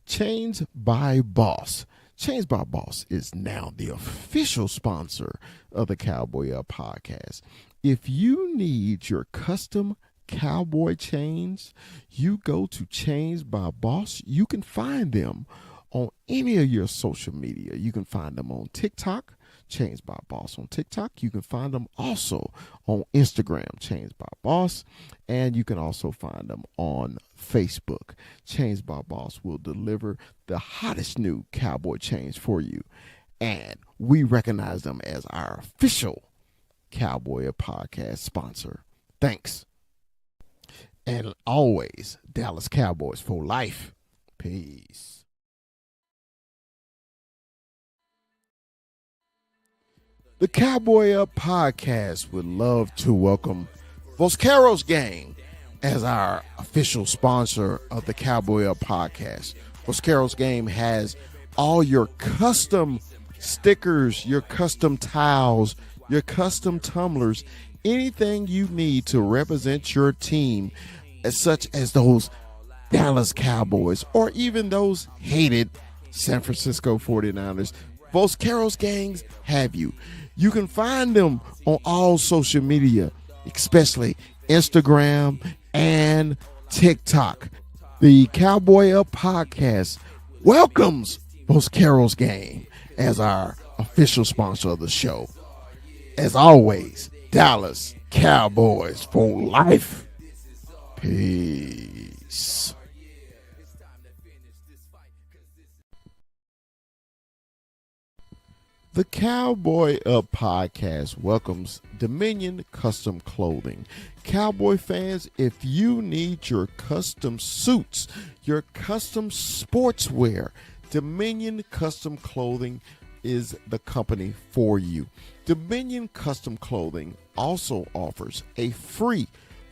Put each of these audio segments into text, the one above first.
Chains by Boss. Chains by Boss is now the official sponsor of the Cowboy Up podcast. If you need your custom cowboy chains, you go to Chains by Boss. You can find them on any of your social media. You can find them on TikTok, Chains by Boss on TikTok. You can find them also on Instagram, Chains by Boss, and you can also find them on Facebook. Chains by Boss will deliver the hottest new cowboy chains for you, and we recognize them as our official Cowboy Podcast sponsor. Thanks. And always, Dallas Cowboys for life. Peace. The Cowboy Up podcast would love to welcome Vosqueros Gang as our official sponsor of the Cowboy Up podcast. Vosqueros Game has all your custom stickers, your custom towels, your custom tumblers, anything you need to represent your team, such as those Dallas Cowboys or even those hated San Francisco 49ers. Vosqueros Gangs have you. You can find them on all social media, especially Instagram and TikTok. The Cowboy Up podcast welcomes Vosqueros Gang as our official sponsor of the show. As always, Dallas Cowboys for life. Peace. The Cowboy Up podcast welcomes Dominion Custom Clothing. Cowboy fans, if you need your custom suits, your custom sportswear, Dominion Custom Clothing is the company for you. Dominion Custom Clothing also offers a free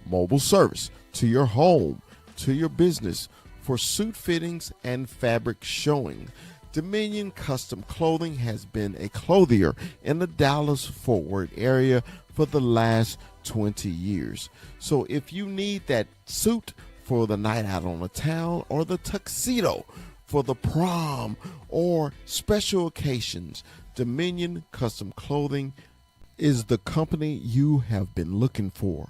mobile service to your home, to your business for suit fittings and fabric showing. Dominion Custom Clothing has been a clothier in the Dallas-Fort Worth area for the last 20 years. So if you need that suit for the night out on the town or the tuxedo for the prom or special occasions, Dominion Custom Clothing is the company you have been looking for.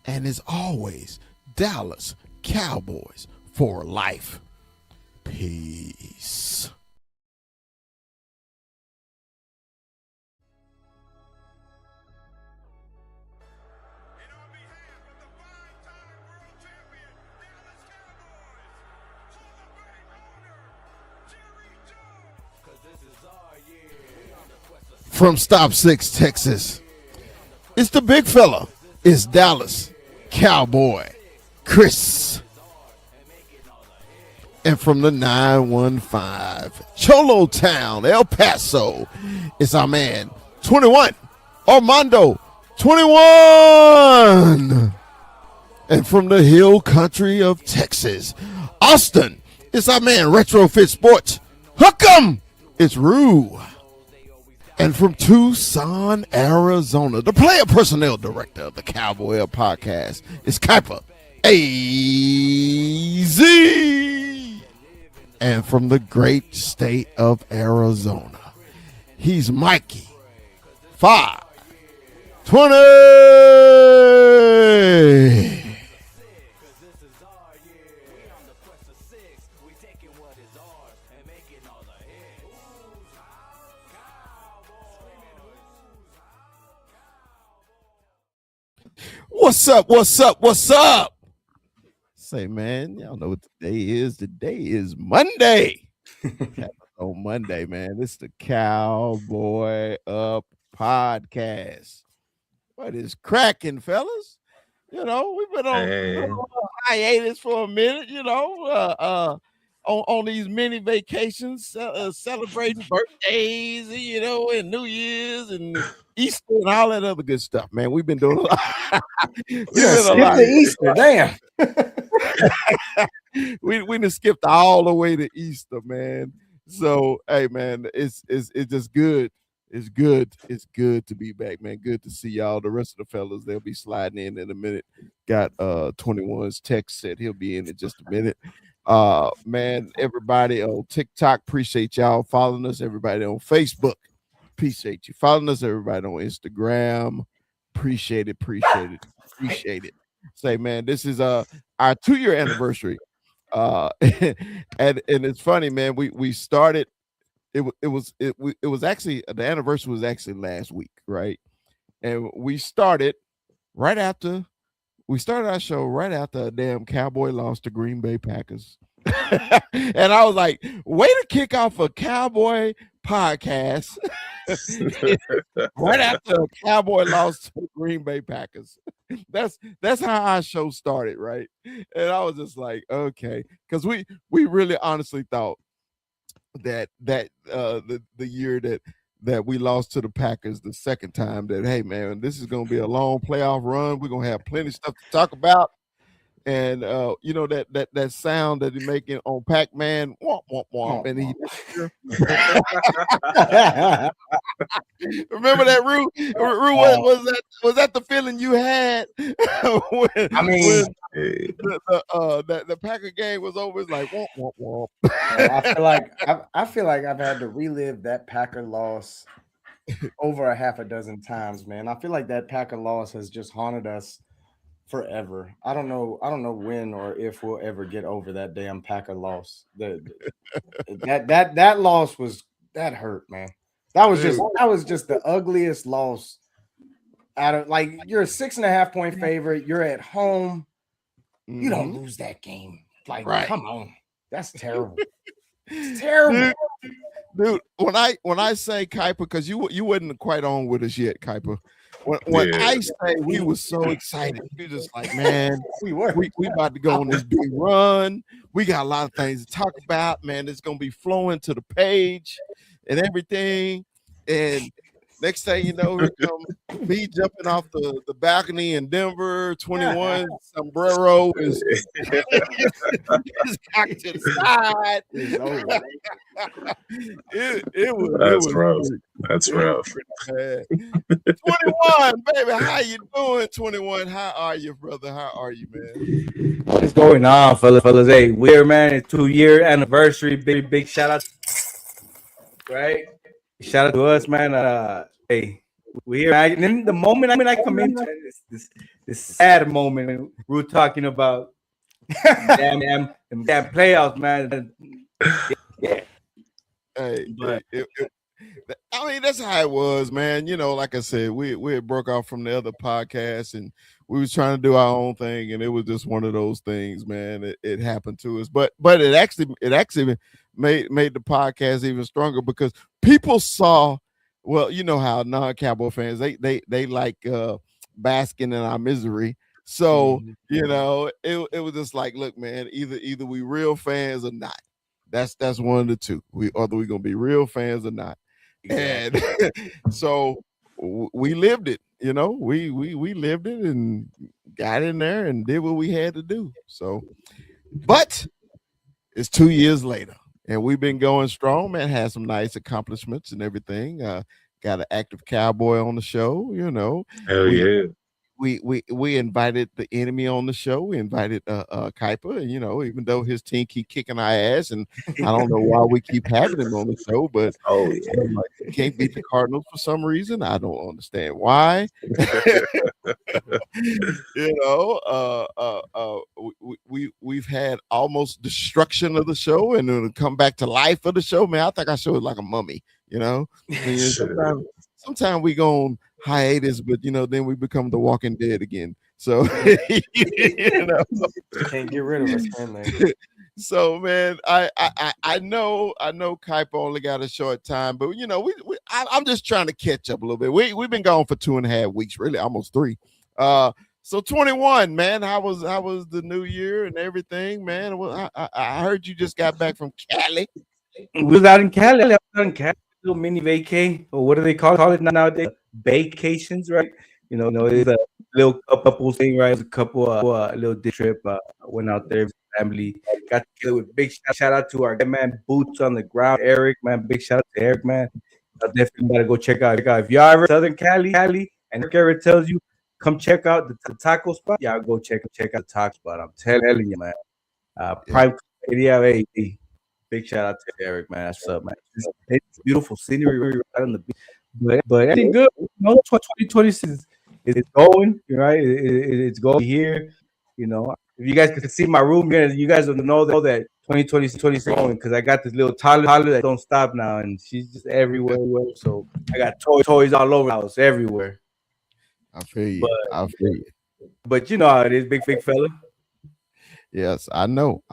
And as always, Dallas Cowboys for life. Peace. From Stop 6, Texas, it's the big fella. It's Dallas Cowboy Chris. And from the 915, Cholo Town, El Paso, it's our man, 21, Armando, 21. And from the hill country of Texas, Austin, it's our man, Retrofit Sports, Hook 'em, it's Rue. And from Tucson, Arizona, the player personnel director of the Cowboy Up podcast is Kuiper AZ. And from the great state of Arizona, he's Mikey 520. What's up? What's up? What's up? Say, man, y'all know what today is. Today is Monday. On Monday, man. It's the Cowboy Up podcast. What is cracking, fellas? You know, we've been on hiatus for a minute, on these mini vacations, celebrating birthdays, and New Year's and Easter and all that other good stuff, man. We've been doing a lot. Skip the Easter, damn. we just skipped all the way to Easter, man. So, hey, man, it's just good. It's good. It's good to be back, man. Good to see y'all. The rest of the fellas, they'll be sliding in a minute. Got 21's text said he'll be in just a minute. Man, everybody on TikTok, appreciate y'all following us. Everybody on Facebook, appreciate you following us. Everybody on Instagram, appreciate it, appreciate it, appreciate it. Say, man, this is our 2-year anniversary. And it's funny, man. We started. It was actually the anniversary was actually last week, right? And we started right after we started our show right after a damn Cowboy lost to Green Bay Packers. And I was like, way to kick off a Cowboy podcast right after a Cowboy lost to the Green Bay Packers. That's how our show started, right? And I was just like, okay, because we really honestly thought that the year that we lost to the Packers the second time, that hey man, this is gonna be a long playoff run. We're gonna have plenty of stuff to talk about. And you know that sound that he making on Pac-Man, womp womp womp, and he remember that Rue? Was that the feeling you had when, I mean, the Packer game was over? It's like womp womp womp. I feel like I've had to relive that Packer loss over a half a dozen times, man. I feel like that Packer loss has just haunted us forever. I don't know when or if we'll ever get over that damn Packer loss. That loss that hurt, man. That was just the ugliest loss out of, like, you're a 6.5 point favorite. You're at home. You don't lose that game. Like, come on. That's terrible. It's terrible. Dude, when I say Kuiper, because you wasn't quite on with us yet, Kuiper. When I say we were so excited, we were just like, man, we about to go on this big run. We got a lot of things to talk about, man. It's gonna be flowing to the page and everything. And next thing you know, here come me jumping off the balcony in Denver. 21 sombrero is cocked to the side. It was rough. That's rough. 21, baby, how you doing? 21, how are you, brother? How are you, man? What's going on, fellas? Hey, we're, man, it's 2-year anniversary. Big shout out, right? Shout out to us, man. Hey, we're here. And in the moment I come into this sad moment, we're talking about damn playoffs, man. Yeah. Hey, I mean, that's how it was, man. You know, like I said, we had broke off from the other podcast and we was trying to do our own thing, and it was just one of those things, man. It happened to us, but it actually made the podcast even stronger because people saw. Well, you know how non-Cowboy fans they like basking in our misery. So you know, it was just like, look, man, either we real fans or not. That's one of the two. Either we gonna be real fans or not. And so we lived it. You know, we lived it and got in there and did what we had to do. So, but it's 2 years later. And we've been going strong, man. Had some nice accomplishments and everything. Got an active Cowboy on the show, you know. Hell yeah. We invited the enemy on the show. We invited Kuiper, and you know, even though his team keep kicking our ass, and I don't know why we keep having him on the show, but he can't beat the Cardinals for some reason. I don't understand why. You know, we've had almost destruction of the show, and then come back to life of the show. Man, I think our show is like a mummy. You know, sometimes we go on hiatus, but you know, then we become the Walking Dead again. So you know, can't get rid of us, can they? So man, I know Kuiper only got a short time, but you know, I'm just trying to catch up a little bit. We've been gone for 2.5 weeks, really almost 3. So 21, man, how was the new year and everything, man? Well, I heard you just got back from Cali. We was out in Cali. Little mini vacay, or what do they call it nowadays? Vacations, right? You know, it's a little couple thing, right? It was a couple little day trip. Went out there with family. Got together with big shout out to our man Boots on the Ground, Eric, man. Big shout out to Eric, man. I definitely gotta go check out. If y'all ever Southern Cali, and Eric tells you come check out the taco spot, y'all go check out the taco spot. I'm telling you, man. Prime Yeah, hey, big shout out to Eric, man. That's up, man. It's beautiful scenery right on the beach. But everything good. 2026 is going, right? It's going here. If you guys could see my room, you guys will know that 2026 is going because I got this little toddler that don't stop now, and she's just everywhere. So I got toys all over the house, everywhere. I feel you. I feel you. But you know how it is, big fella. Yes, I know.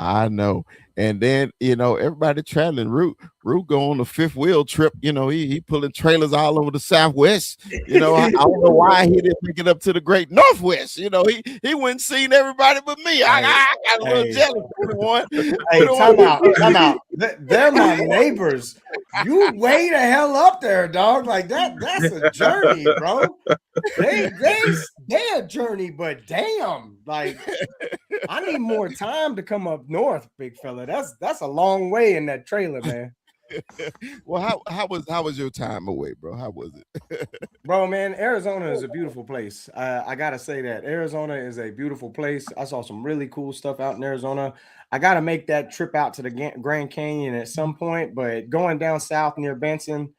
And then, everybody traveling. Root go on the fifth wheel trip. He pulling trailers all over the Southwest. I don't know why he didn't make it up to the great Northwest. He went and seen everybody but me. I got a little jealous. Everyone. Hey, time out. They're my neighbors. You way the hell up there, dog. Like that's a journey, bro. They a journey, but damn, like I need more time to come up north, big fella. That's a long way in that trailer, man. Well, how was your time away, bro? How was it? Bro, man, Arizona is a beautiful place. I gotta say that Arizona is a beautiful place. I saw some really cool stuff out in Arizona. I gotta make that trip out to the Grand Canyon at some point, but going down south near Benson,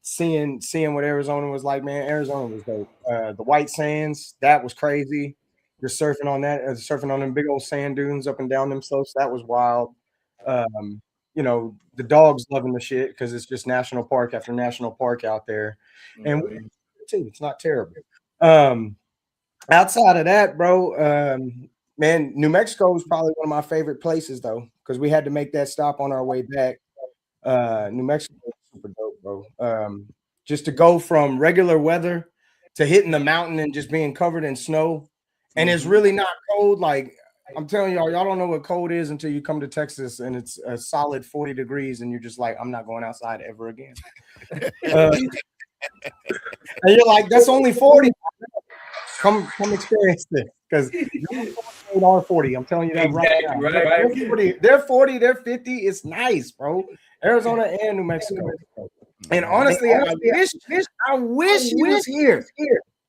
seeing what Arizona was like, man, Arizona was dope. The White Sands, that was crazy. You're surfing on that, surfing on them big old sand dunes up and down them slopes. That was wild. The dogs loving the shit because it's just national park after national park out there, and it's not terrible. Outside of that, bro, man, New Mexico is probably one of my favorite places though, because we had to make that stop on our way back. New Mexico is super dope, bro. Just to go from regular weather to hitting the mountain and just being covered in snow, and it's really not cold. Like I'm telling y'all don't know what cold is until you come to Texas and it's a solid 40 degrees, and you're just like, I'm not going outside ever again. And you're like, that's only 40. Come experience this because are 40. I'm telling you that right now. Right. They're 40, they're 50. It's nice, bro. Arizona and New Mexico. And honestly, I wish he was here.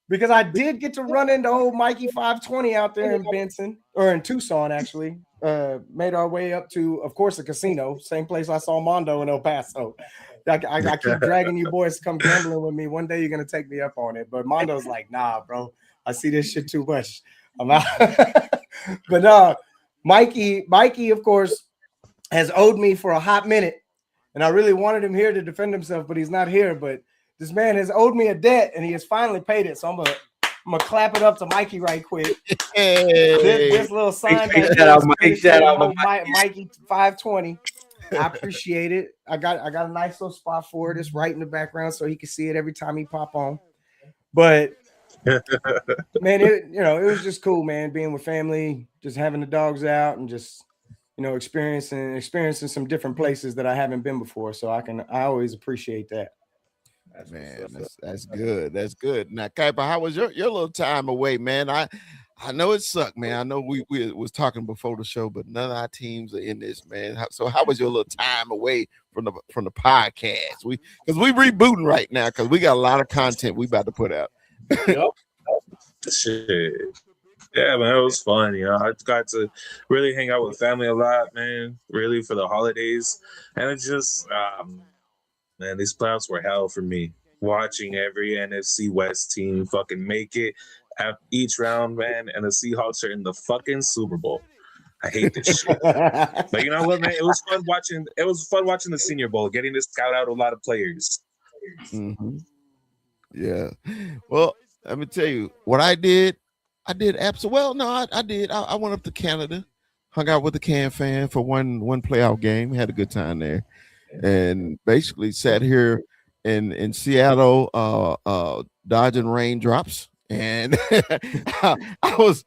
Because I did get to run into old Mikey 520 out there in Benson, or in Tucson, actually. Made our way up to, of course, the casino. Same place I saw Mondo in El Paso. I keep dragging you boys to come gambling with me. One day you're going to take me up on it. But Mondo's like, nah, bro. I see this shit too much. I'm out. But Mikey, of course, has owed me for a hot minute. And I really wanted him here to defend himself, but he's not here. But this man has owed me a debt, and he has finally paid it. So I'm gonna clap it up to Mikey right quick. Hey. This little sign. Shout out, Mikey 520. I appreciate it. I got a nice little spot for it. It's right in the background, so he can see it every time he pop on. But man, it was just cool, man. Being with family, just having the dogs out, and just experiencing some different places that I haven't been before. So I always appreciate that. Man, that's good. That's good. Now, Kuiper, how was your little time away, man? I know it sucked, man. I know we was talking before the show, but none of our teams are in this, man. So how was your little time away from the podcast? Because we rebooting right now because we got a lot of content we about to put out. Shit. Yeah, man, it was fun. I got to really hang out with family a lot, man. Really for the holidays, and it just man, these playoffs were hell for me. Watching every NFC West team fucking make it at each round, man, and the Seahawks are in the fucking Super Bowl. I hate this shit. But you know what, man? It was fun watching. It was fun watching the Senior Bowl, getting to scout out a lot of players. Mm-hmm. Yeah. Well, let me tell you what I did. I did absolutely well. No, I did. I went up to Canada, hung out with the Can fan for one playoff game. Had a good time there. And basically sat here in Seattle, dodging raindrops, and I was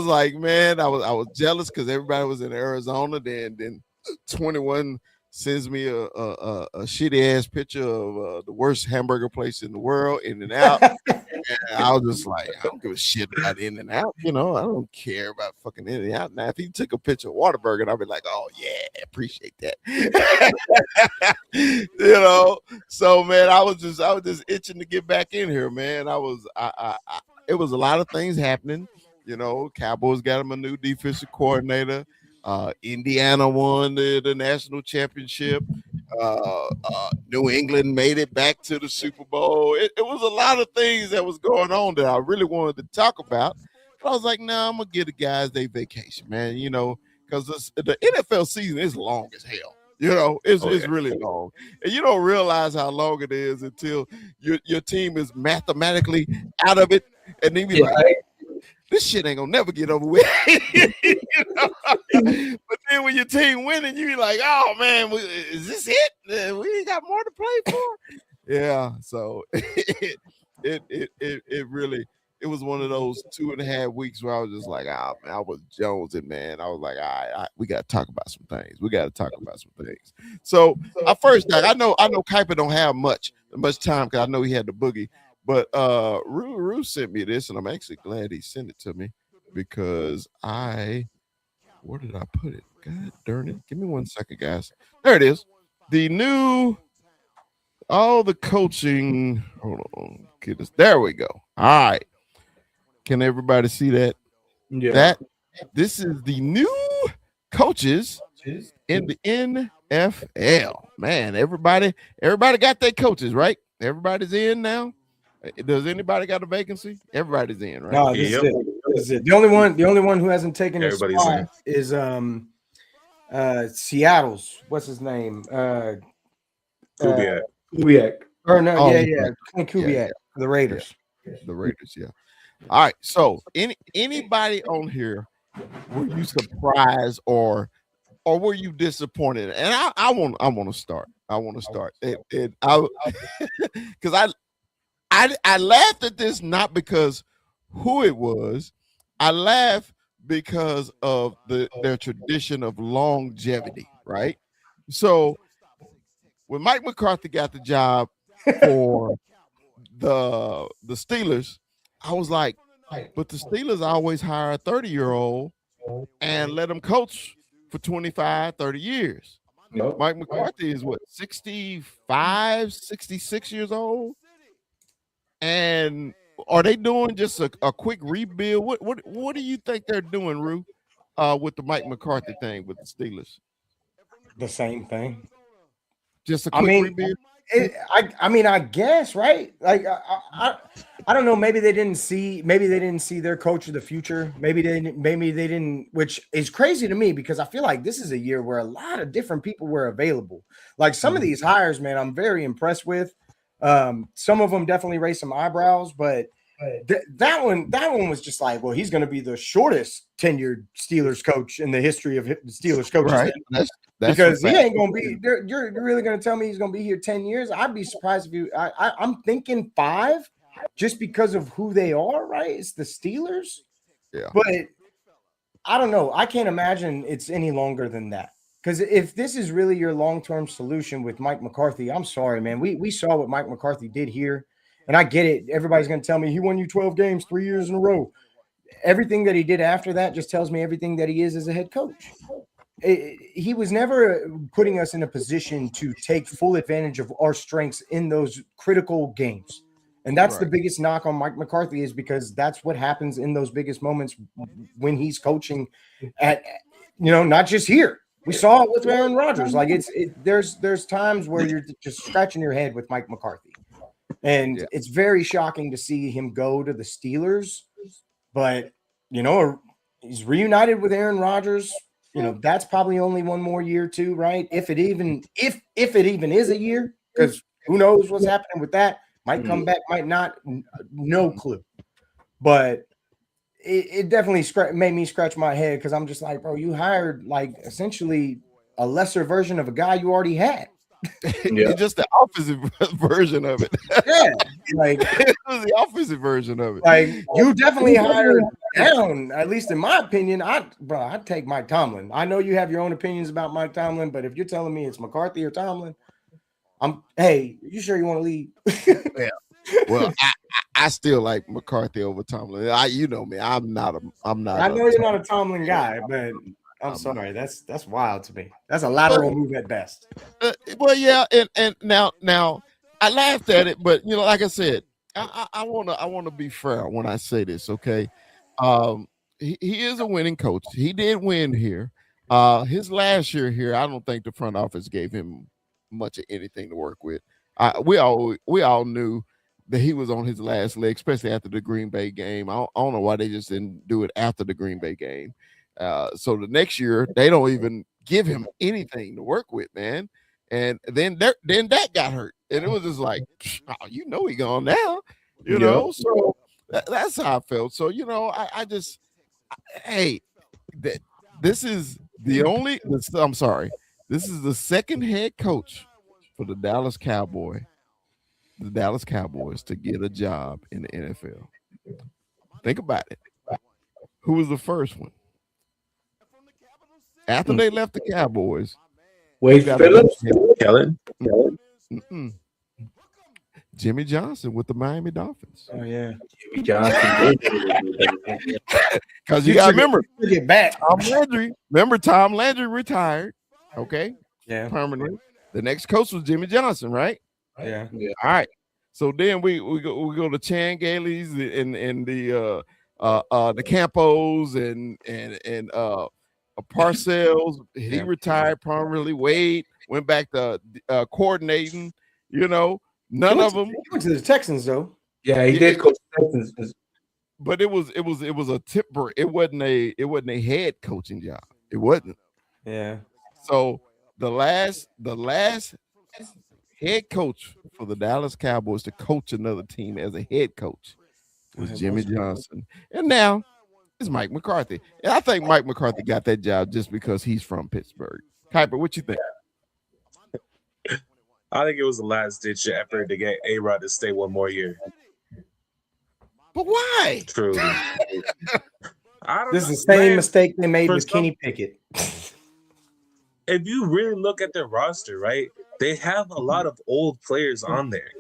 like, man, I was jealous because everybody was in Arizona. Then 21 sends me a shitty ass picture of the worst hamburger place in the world, In-N-Out. And I was just like, I don't give a shit about In-N-Out. I don't care about fucking In-N-Out. Now, if he took a picture of Whataburger, I'd be like, oh yeah, appreciate that. So man, I was just itching to get back in here, man. It was a lot of things happening. Cowboys got him a new defensive coordinator. Indiana won the national championship. New England made it back to the Super Bowl. It was a lot of things that was going on that I really wanted to talk about. But I was like, nah, I'm gonna give the guys their vacation, man. You know, because the NFL season is long as hell. You know, it's really long, and you don't realize how long it is until your team is mathematically out of it, and then be like, this shit ain't gonna never get over with. You know? But then when your team winning, you be like, oh man, is this it? We ain't got more to play for. Yeah, so it really, it was one of those 2.5 weeks where I was just like, man, I was jonesing, man. I was like, all right, we got to talk about some things. So first, I know Kuiper don't have much time because I know he had the boogie. But Rue sent me this, and I'm actually glad he sent it to me because where did I put it? God darn it. Give me 1 second, guys. There it is. All the coaching. Hold on. Get this. There we go. All right. Can everybody see that? Yeah. This is the new coaches in the NFL. Man, everybody got their coaches, right? Everybody's in now. Does anybody got a vacancy? Everybody's in, right? No, this is it. The only one who hasn't taken a spot is Seattle's. What's his name? Kubiak. Or no, Kubiak. The Raiders. The Raiders, yeah. All right. So anybody on here, were you surprised or were you disappointed? And I want to start. Because I laughed at this not because who it was. I laughed because of their tradition of longevity, right? So when Mike McCarthy got the job for the Steelers, I was like, but the Steelers always hire a 30-year-old and let him coach for 25, 30 years. Nope. Mike McCarthy is what, 65, 66 years old? And are they doing just a quick rebuild? What do you think they're doing, Rue, with the Mike McCarthy thing with the Steelers? The same thing. Just a quick rebuild? I guess, right? Like I don't know. Maybe they didn't see their coach of the future. Maybe they didn't, which is crazy to me because I feel like this is a year where a lot of different people were available. Like some of these hires, man, I'm very impressed with. Some of them definitely raised some eyebrows, but that one was just like, well, he's going to be the shortest tenured Steelers coach in the history of the Steelers coaches. Right. That's because he ain't going to be. You're really going to tell me he's going to be here 10 years? I'd be surprised if you. I'm thinking 5, just because of who they are. Right? It's the Steelers. Yeah. But I don't know. I can't imagine it's any longer than that. Because if this is really your long-term solution with Mike McCarthy, I'm sorry, man. We saw what Mike McCarthy did here, and I get it. Everybody's going to tell me he won you 12 games 3 years in a row. Everything that he did after that just tells me everything that he is as a head coach. He was never putting us in a position to take full advantage of our strengths in those critical games. And that's the biggest knock on Mike McCarthy, is because that's what happens in those biggest moments when he's coaching at, not just here. We saw it with Aaron Rodgers. Like there's times where you're just scratching your head with Mike McCarthy, and it's very shocking to see him go to the Steelers. But he's reunited with Aaron Rodgers. That's probably only one more year too, right? If it even is a year, because who knows what's happening with that? Might come back, might not. No clue. But it definitely made me scratch my head, because I'm just like, bro, you hired like essentially a lesser version of a guy you already had. It's just the opposite version of it. Yeah, like it was the opposite version of it. Like you definitely hired down, at least in my opinion. I'd take Mike Tomlin. I know you have your own opinions about Mike Tomlin, but if you're telling me it's McCarthy or Tomlin, hey, you sure you want to leave? Yeah. Well, I still like McCarthy over Tomlin. You know me. I'm not. I know you're not a Tomlin guy, but I'm sorry. That's wild to me. That's a lateral move at best. Well, yeah, and now I laughed at it, but like I said, I wanna be fair when I say this. Okay, he is a winning coach. He did win here. His last year here, I don't think the front office gave him much of anything to work with. We all knew that he was on his last leg, especially after the Green Bay game. I don't know why they just didn't do it after the Green Bay game. So the next year they don't even give him anything to work with, man. And then that got hurt, and it was just like, oh, he gone now, So that's how I felt. So I just, hey, that this is the only. I'm sorry, this is the second head coach for the Dallas Cowboys to get a job in the NFL. Think about it. Who was the first one? After they left the Cowboys, Wade Phillips, Kellen. Jimmy Johnson with the Miami Dolphins. Oh yeah, Jimmy Johnson. Because you got to remember, get back. Tom Landry. Remember, Tom Landry retired. Okay, Yeah, permanently. The next coach was Jimmy Johnson, right? yeah. All right. So then we go to Chan Gailey's and the Campos and Parcells. He retired permanently. Wade went back to coordinating. None of them. He went to the Texans though. Yeah, he did coach Texans. But it was a tip. It wasn't a head coaching job. It wasn't. Yeah. So the last head coach for the Dallas Cowboys to coach another team as a head coach was Jimmy Johnson, and now it's Mike McCarthy. And I think Mike McCarthy got that job just because he's from Pittsburgh. Kuiper, what you think? I think it was the last ditch effort to get A-Rod to stay one more year. But why? Truly. This is the same mistake they made with Kenny Pickett. If you really look at their roster, right, they have a lot of old players on there.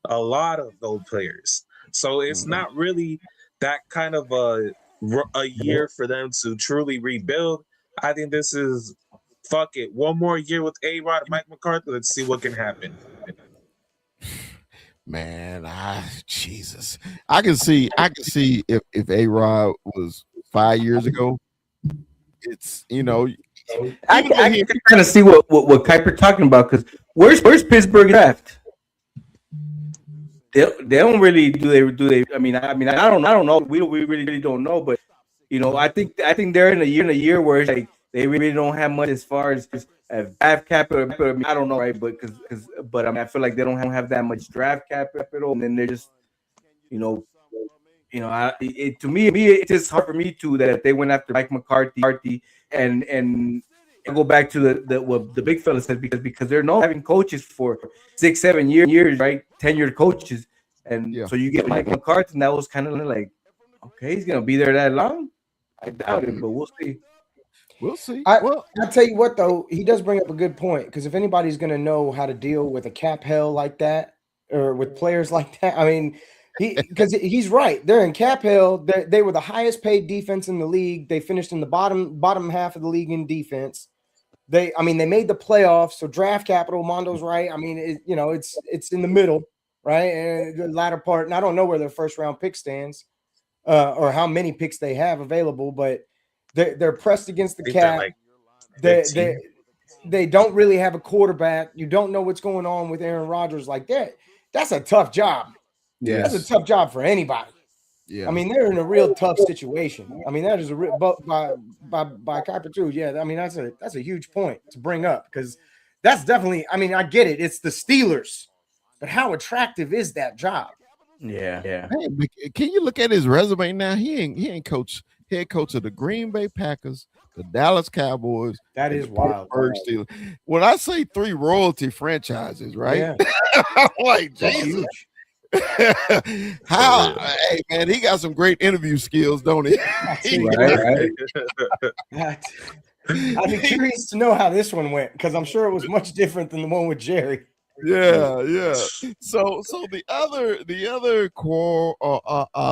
A lot of old players. So it's not really that kind of a year for them to truly rebuild. I think this is, fuck it, one more year with A-Rod and Mike McCarthy. Let's see what can happen. Man, Jesus. I can see if A-Rod was 5 years ago, it's I can kind of see what Kuiper talking about, because where's Pittsburgh draft? They don't really do they. I mean I don't know. We really don't know, but I think they're in a year where it's like they really don't have much as far as draft capital. I mean, I don't know, right? But I feel like they don't have that much draft capital, and then they're just to me it's just hard for me too that they went after Mike McCarthy and go back to what the big fella said, because they're not having coaches for 6-7 years, right? Tenured coaches, and so you get Mike McCarthy, and that was kind of like, okay, he's gonna be there that long? I doubt it, but we'll see. We'll see. I'll tell you what, though, he does bring up a good point, because if anybody's gonna know how to deal with a cap hell like that or with players like that, I mean, because he's right. They're in cap hell. They were the highest paid defense in the league. They finished in the bottom half of the league in defense. They made the playoffs. So draft capital, Mondo's right. I mean, it's in the middle, right? And the latter part. And I don't know where their first round pick stands, or how many picks they have available, but they're pressed against the cap. They don't really have a quarterback. You don't know what's going on with Aaron Rodgers like that. That's a tough job. Yeah, that's a tough job for anybody. Yeah, I mean, they're in a real tough situation. I mean, that is a real by Kuiper too. Yeah, I mean, that's a huge point to bring up, because that's definitely. I mean, I get it. It's the Steelers, but how attractive is that job? Yeah. Hey, can you look at his resume now? He ain't head coach of the Green Bay Packers, the Dallas Cowboys. That is wild. Steelers. When I say 3 royalty franchises, right? Yeah. I'm like, Jesus. How? Hey man, he got some great interview skills, don't he? Right. I'd be curious to know how this one went, because I'm sure it was much different than the one with Jerry. Yeah. So the other core,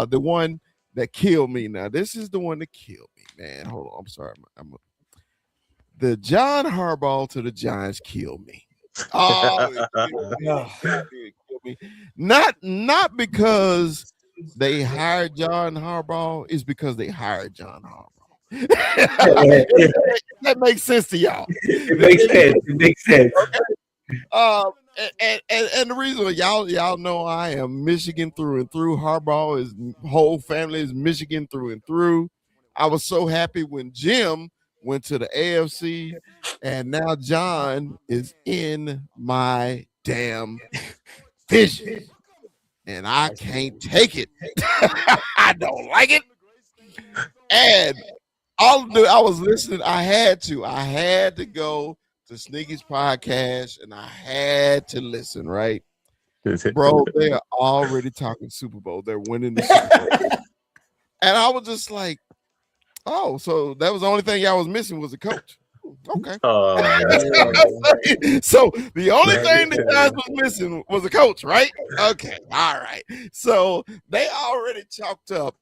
the one that killed me. Now this is the one that killed me, man. Hold on, I'm sorry. The John Harbaugh to the Giants killed me. Oh, not because they hired John Harbaugh, it's because they hired John Harbaugh. That makes sense to y'all. It makes sense. It makes sense. And the reason y'all know I am Michigan through and through. Harbaugh is whole family is Michigan through and through. I was so happy when Jim went to the AFC, and now John is in my damn vision, and I can't take it. I don't like it. And I was listening. I had to go to Sneaky's podcast, and I had to listen. Right, bro, they are already talking Super Bowl. They're winning the Super Bowl, and I was just like, "Oh, so that was the only thing y'all was missing was a coach." Okay. So the only thing that guys was missing was a coach, right? Okay. All right. So they already chalked up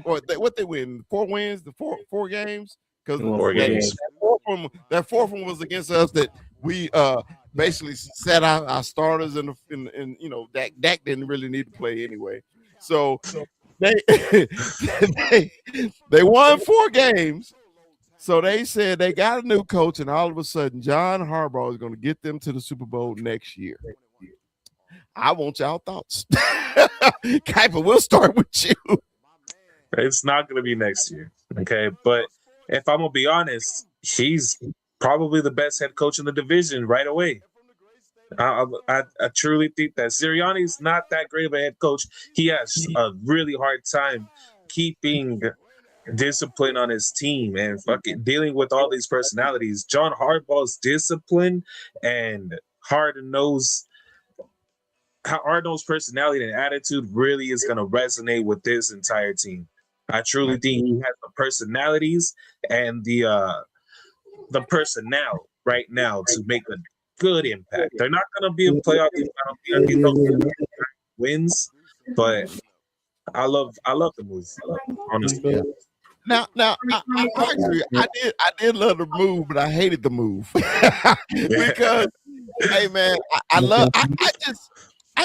what they win 4 wins, the four games, because that fourth one was against us that we basically sat our starters and you know Dak didn't really need to play anyway. So they they won 4 games. So they said they got a new coach, and all of a sudden, John Harbaugh is going to get them to the Super Bowl next year. I want y'all thoughts. Kuiper, we'll start with you. It's not going to be next year, okay? But if I'm going to be honest, he's probably the best head coach in the division right away. I truly think that Sirianni's not that great of a head coach. He has a really hard time keeping discipline on his team and fucking dealing with all these personalities. John Harbaugh's discipline and hard-nosed personality and attitude really is going to resonate with this entire team. I truly think he has the personalities and the personnel right now to make a good impact. They're not going to be a playoff team. I don't think they'll wins, but I love the move, honestly. Now, I agree. I did love the move, but I hated the move because, hey man, I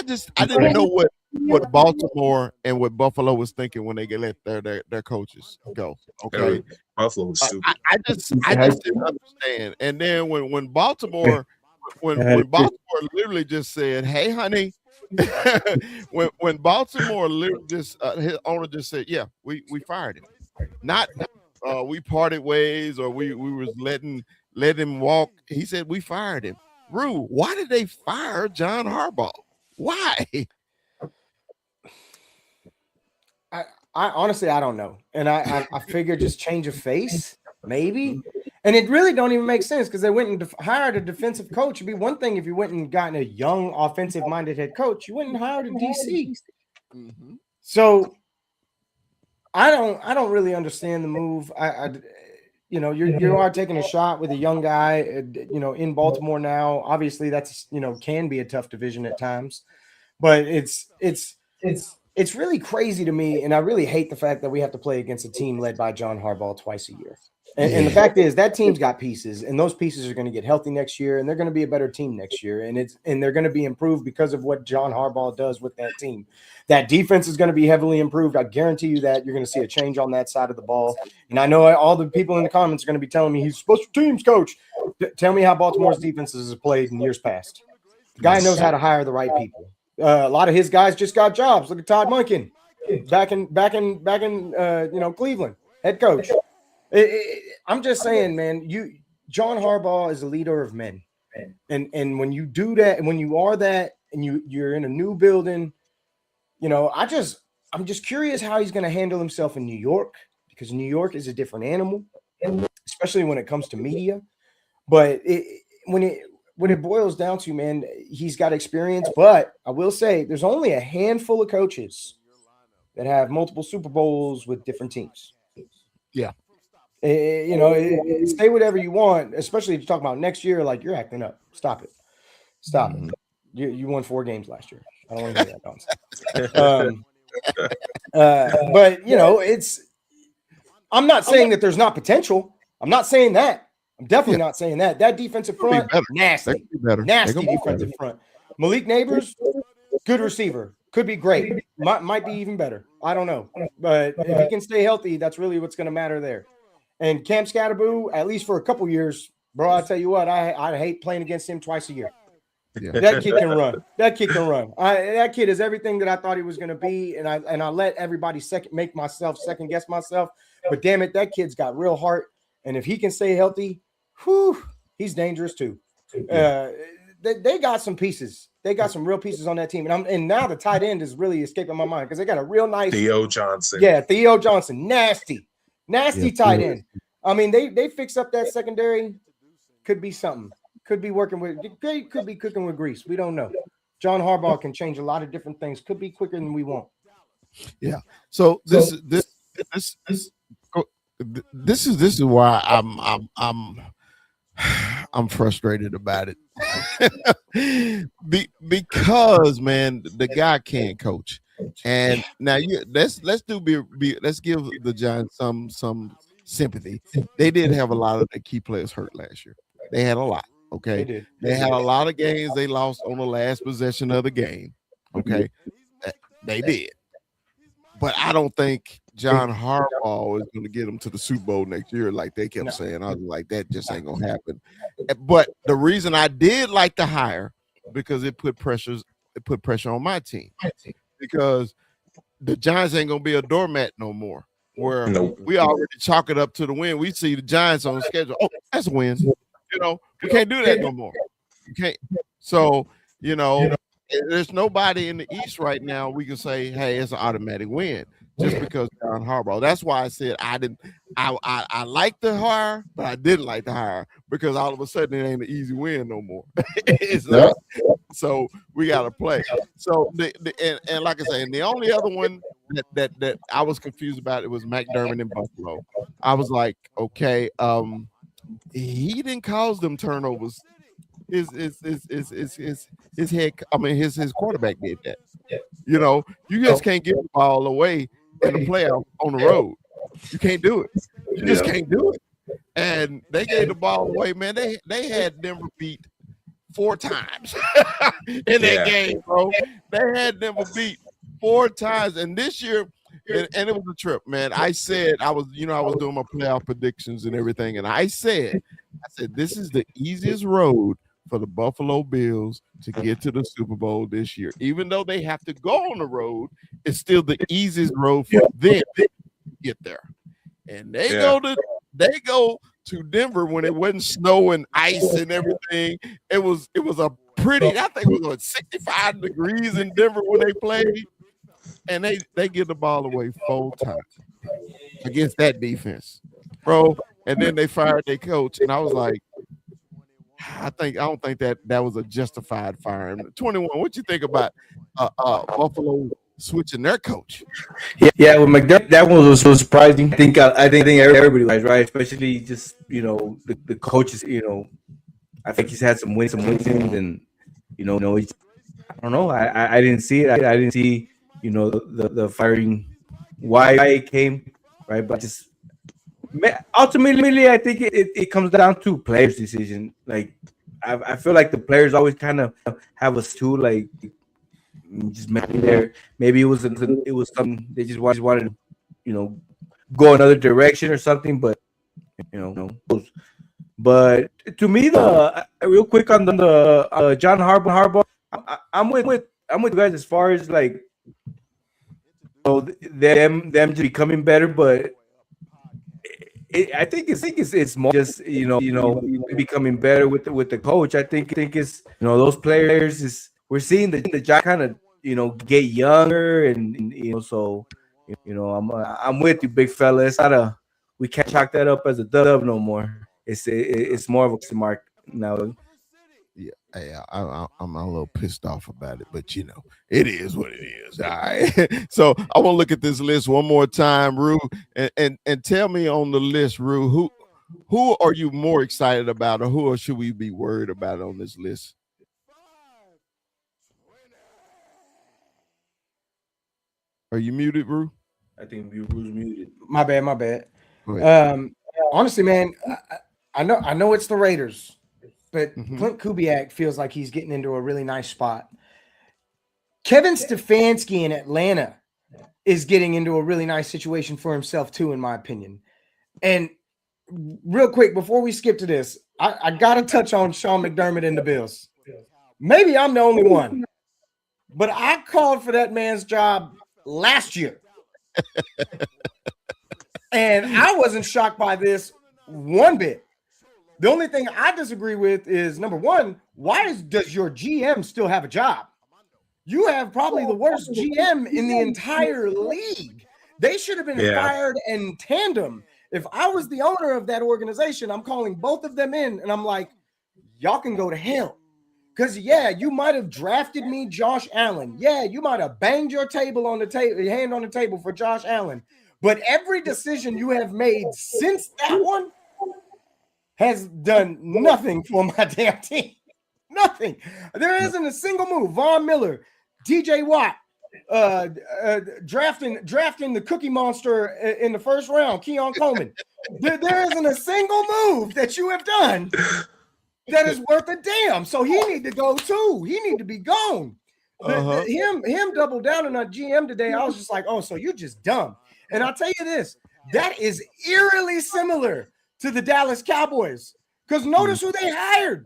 didn't know what Baltimore and what Buffalo was thinking when they let their coaches go. Okay, Buffalo was stupid. I just didn't understand. And then when Baltimore literally just said, "Hey, honey," when Baltimore literally just his owner just said, "Yeah, we fired him." Not we parted ways or we was let him walk. He said we fired him. Rue, why did they fire John Harbaugh? Why? I honestly I don't know. And I figured just change of face, maybe. And it really don't even make sense because they went and hired a defensive coach. It'd be one thing if you went and gotten a young offensive-minded head coach. You went and hired a DC. Mm-hmm. So I don't really understand the move. You are taking a shot with a young guy, in Baltimore now. Obviously, that's can be a tough division at times, but it's really crazy to me, and I really hate the fact that we have to play against a team led by John Harbaugh twice a year. And the fact is that team's got pieces, and those pieces are going to get healthy next year, and they're going to be a better team next year, and they're going to be improved because of what John Harbaugh does with that team. That defense is going to be heavily improved. I guarantee you that you're going to see a change on that side of the ball. And I know all the people in the comments are going to be telling me he's special teams coach. Tell me how Baltimore's defenses have played in years past. The guy knows how to hire the right people. A lot of his guys just got jobs. Look at Todd Monken back in Cleveland, head coach. I'm just saying, man, John Harbaugh is a leader of men. And when you do that, and when you are that, and you're in a new building, I'm just curious how he's going to handle himself in New York, because New York is a different animal, especially when it comes to media. But when it boils down to, man, he's got experience. But I will say there's only a handful of coaches that have multiple Super Bowls with different teams. Yeah. Say whatever you want, especially if you talk about next year, like you're acting up. Stop it. You won 4 games last year. I don't want to hear that nonsense. But I'm not saying that there's not potential. I'm not saying that. I'm definitely not saying that. That defensive front, nasty defensive front. Malik Neighbors, good receiver, could be great. Might be even better. I don't know. But if he can stay healthy, that's really what's going to matter there. And Cam Scatterboo, at least for a couple years, bro, I tell you what, I hate playing against him twice a year. Yeah. That kid can run. That kid can run. That kid is everything that I thought he was going to be, and I let everybody second guess myself. But damn it, that kid's got real heart, and if he can stay healthy, whew, he's dangerous too. Yeah. They got some pieces. They got some real pieces on that team, and now the tight end is really escaping my mind because they got a real nice Theo Johnson. Yeah, Theo Johnson, nasty tight end. I mean, they fix up that secondary. Could be something. Could be working with. Could be cooking with grease. We don't know. John Harbaugh can change a lot of different things. Could be quicker than we want. Yeah. So this is why I'm frustrated about it. Because man, the guy can't coach. And now let's give the Giants some sympathy. They did have a lot of the key players hurt last year. They had a lot. Okay. They had a lot of games they lost on the last possession of the game. Okay. They did. But I don't think John Harbaugh is going to get them to the Super Bowl next year, like they kept saying. I was like, that just ain't going to happen. But the reason I did like the hire, because it put pressure on my team. Because the Giants ain't going to be a doormat no more. Where we already chalk it up to the win. We see the Giants on the schedule. Oh, that's a win. We can't do that no more. You can't. So, there's nobody in the East right now we can say, hey, it's an automatic win just because John Harbaugh. That's why I said I like the hire, but I didn't like the hire because all of a sudden it ain't an easy win no more. It's not. So we got to play. So and like I say, and the only other one that I was confused about it was McDermott in Buffalo. I was like, okay, he didn't cause them turnovers. His quarterback did that. You just can't give the ball away in the playoff on the road. You can't do it. You just can't do it. And they gave the ball away, man. They had Denver beat 4 times in that game, bro. They had Denver beat 4 times, and this year. And it was a trip, man. I said I was doing my playoff predictions and everything, and I said this is the easiest road for the Buffalo Bills to get to the Super Bowl this year. Even though they have to go on the road, it's still the easiest road for them to get there. And they go to Denver when it wasn't snow and ice and everything. It was a pretty. I think it was 65 degrees in Denver when they played. And they get the ball away 4 times against that defense, bro. And then they fired their coach, and I was like, I don't think that was a justified firing. 21. What you think about Buffalo switching their coach? Yeah, with McDermott, that one was so surprising. I think everybody was right, especially just the coaches. I think he's had some wins, and he's, I don't know. I didn't see it. I didn't see. The firing, why it came, right? But just ultimately, I think it comes down to players' decision. Like I feel like the players always kind of have us too, like just maybe there. Maybe it was something they just wanted to, go another direction or something. But but to me, real quick on the John Harbaugh, I'm with you guys as far as like. Them just becoming better, but I think it's more just becoming better with the coach. I think it's those players we're seeing the Giants kind of get younger and so I'm with you, big fella. It's not we can't chalk that up as a dub no more. It's more of a mark now. Yeah, I'm a little pissed off about it, but it is what it is. All right. So I want to look at this list one more time, Rue, and tell me on the list, Rue, who are you more excited about, or who should we be worried about on this list? Are you muted, Rue? I think Rue's muted. My bad. Honestly, man, I know it's the Raiders. But Clint Kubiak feels like he's getting into a really nice spot. Kevin Stefanski in Atlanta is getting into a really nice situation for himself too, in my opinion. And real quick before we skip to this, I got to touch on Sean McDermott and the Bills. Maybe I'm the only one, but I called for that man's job last year. And I wasn't shocked by this one bit. The only thing I disagree with is, number one, why does your GM still have a job? You have probably the worst GM in the entire league. They should have been fired in tandem. If I was the owner of that organization, I'm calling both of them in, and I'm like, y'all can go to hell. Because, you might have drafted me Josh Allen. Yeah, you might have banged your hand on the table for Josh Allen. But every decision you have made since that one has done nothing for my damn team. Nothing. There isn't a single move. Von Miller, TJ Watt, drafting the Cookie Monster in the first round, Keon Coleman. There isn't a single move that you have done that is worth a damn. So he need to go too. He need to be gone. Him double down on our GM today. I was just like, oh, so you just dumb. And I'll tell you this, that is eerily similar to the Dallas Cowboys. Because notice who they hired.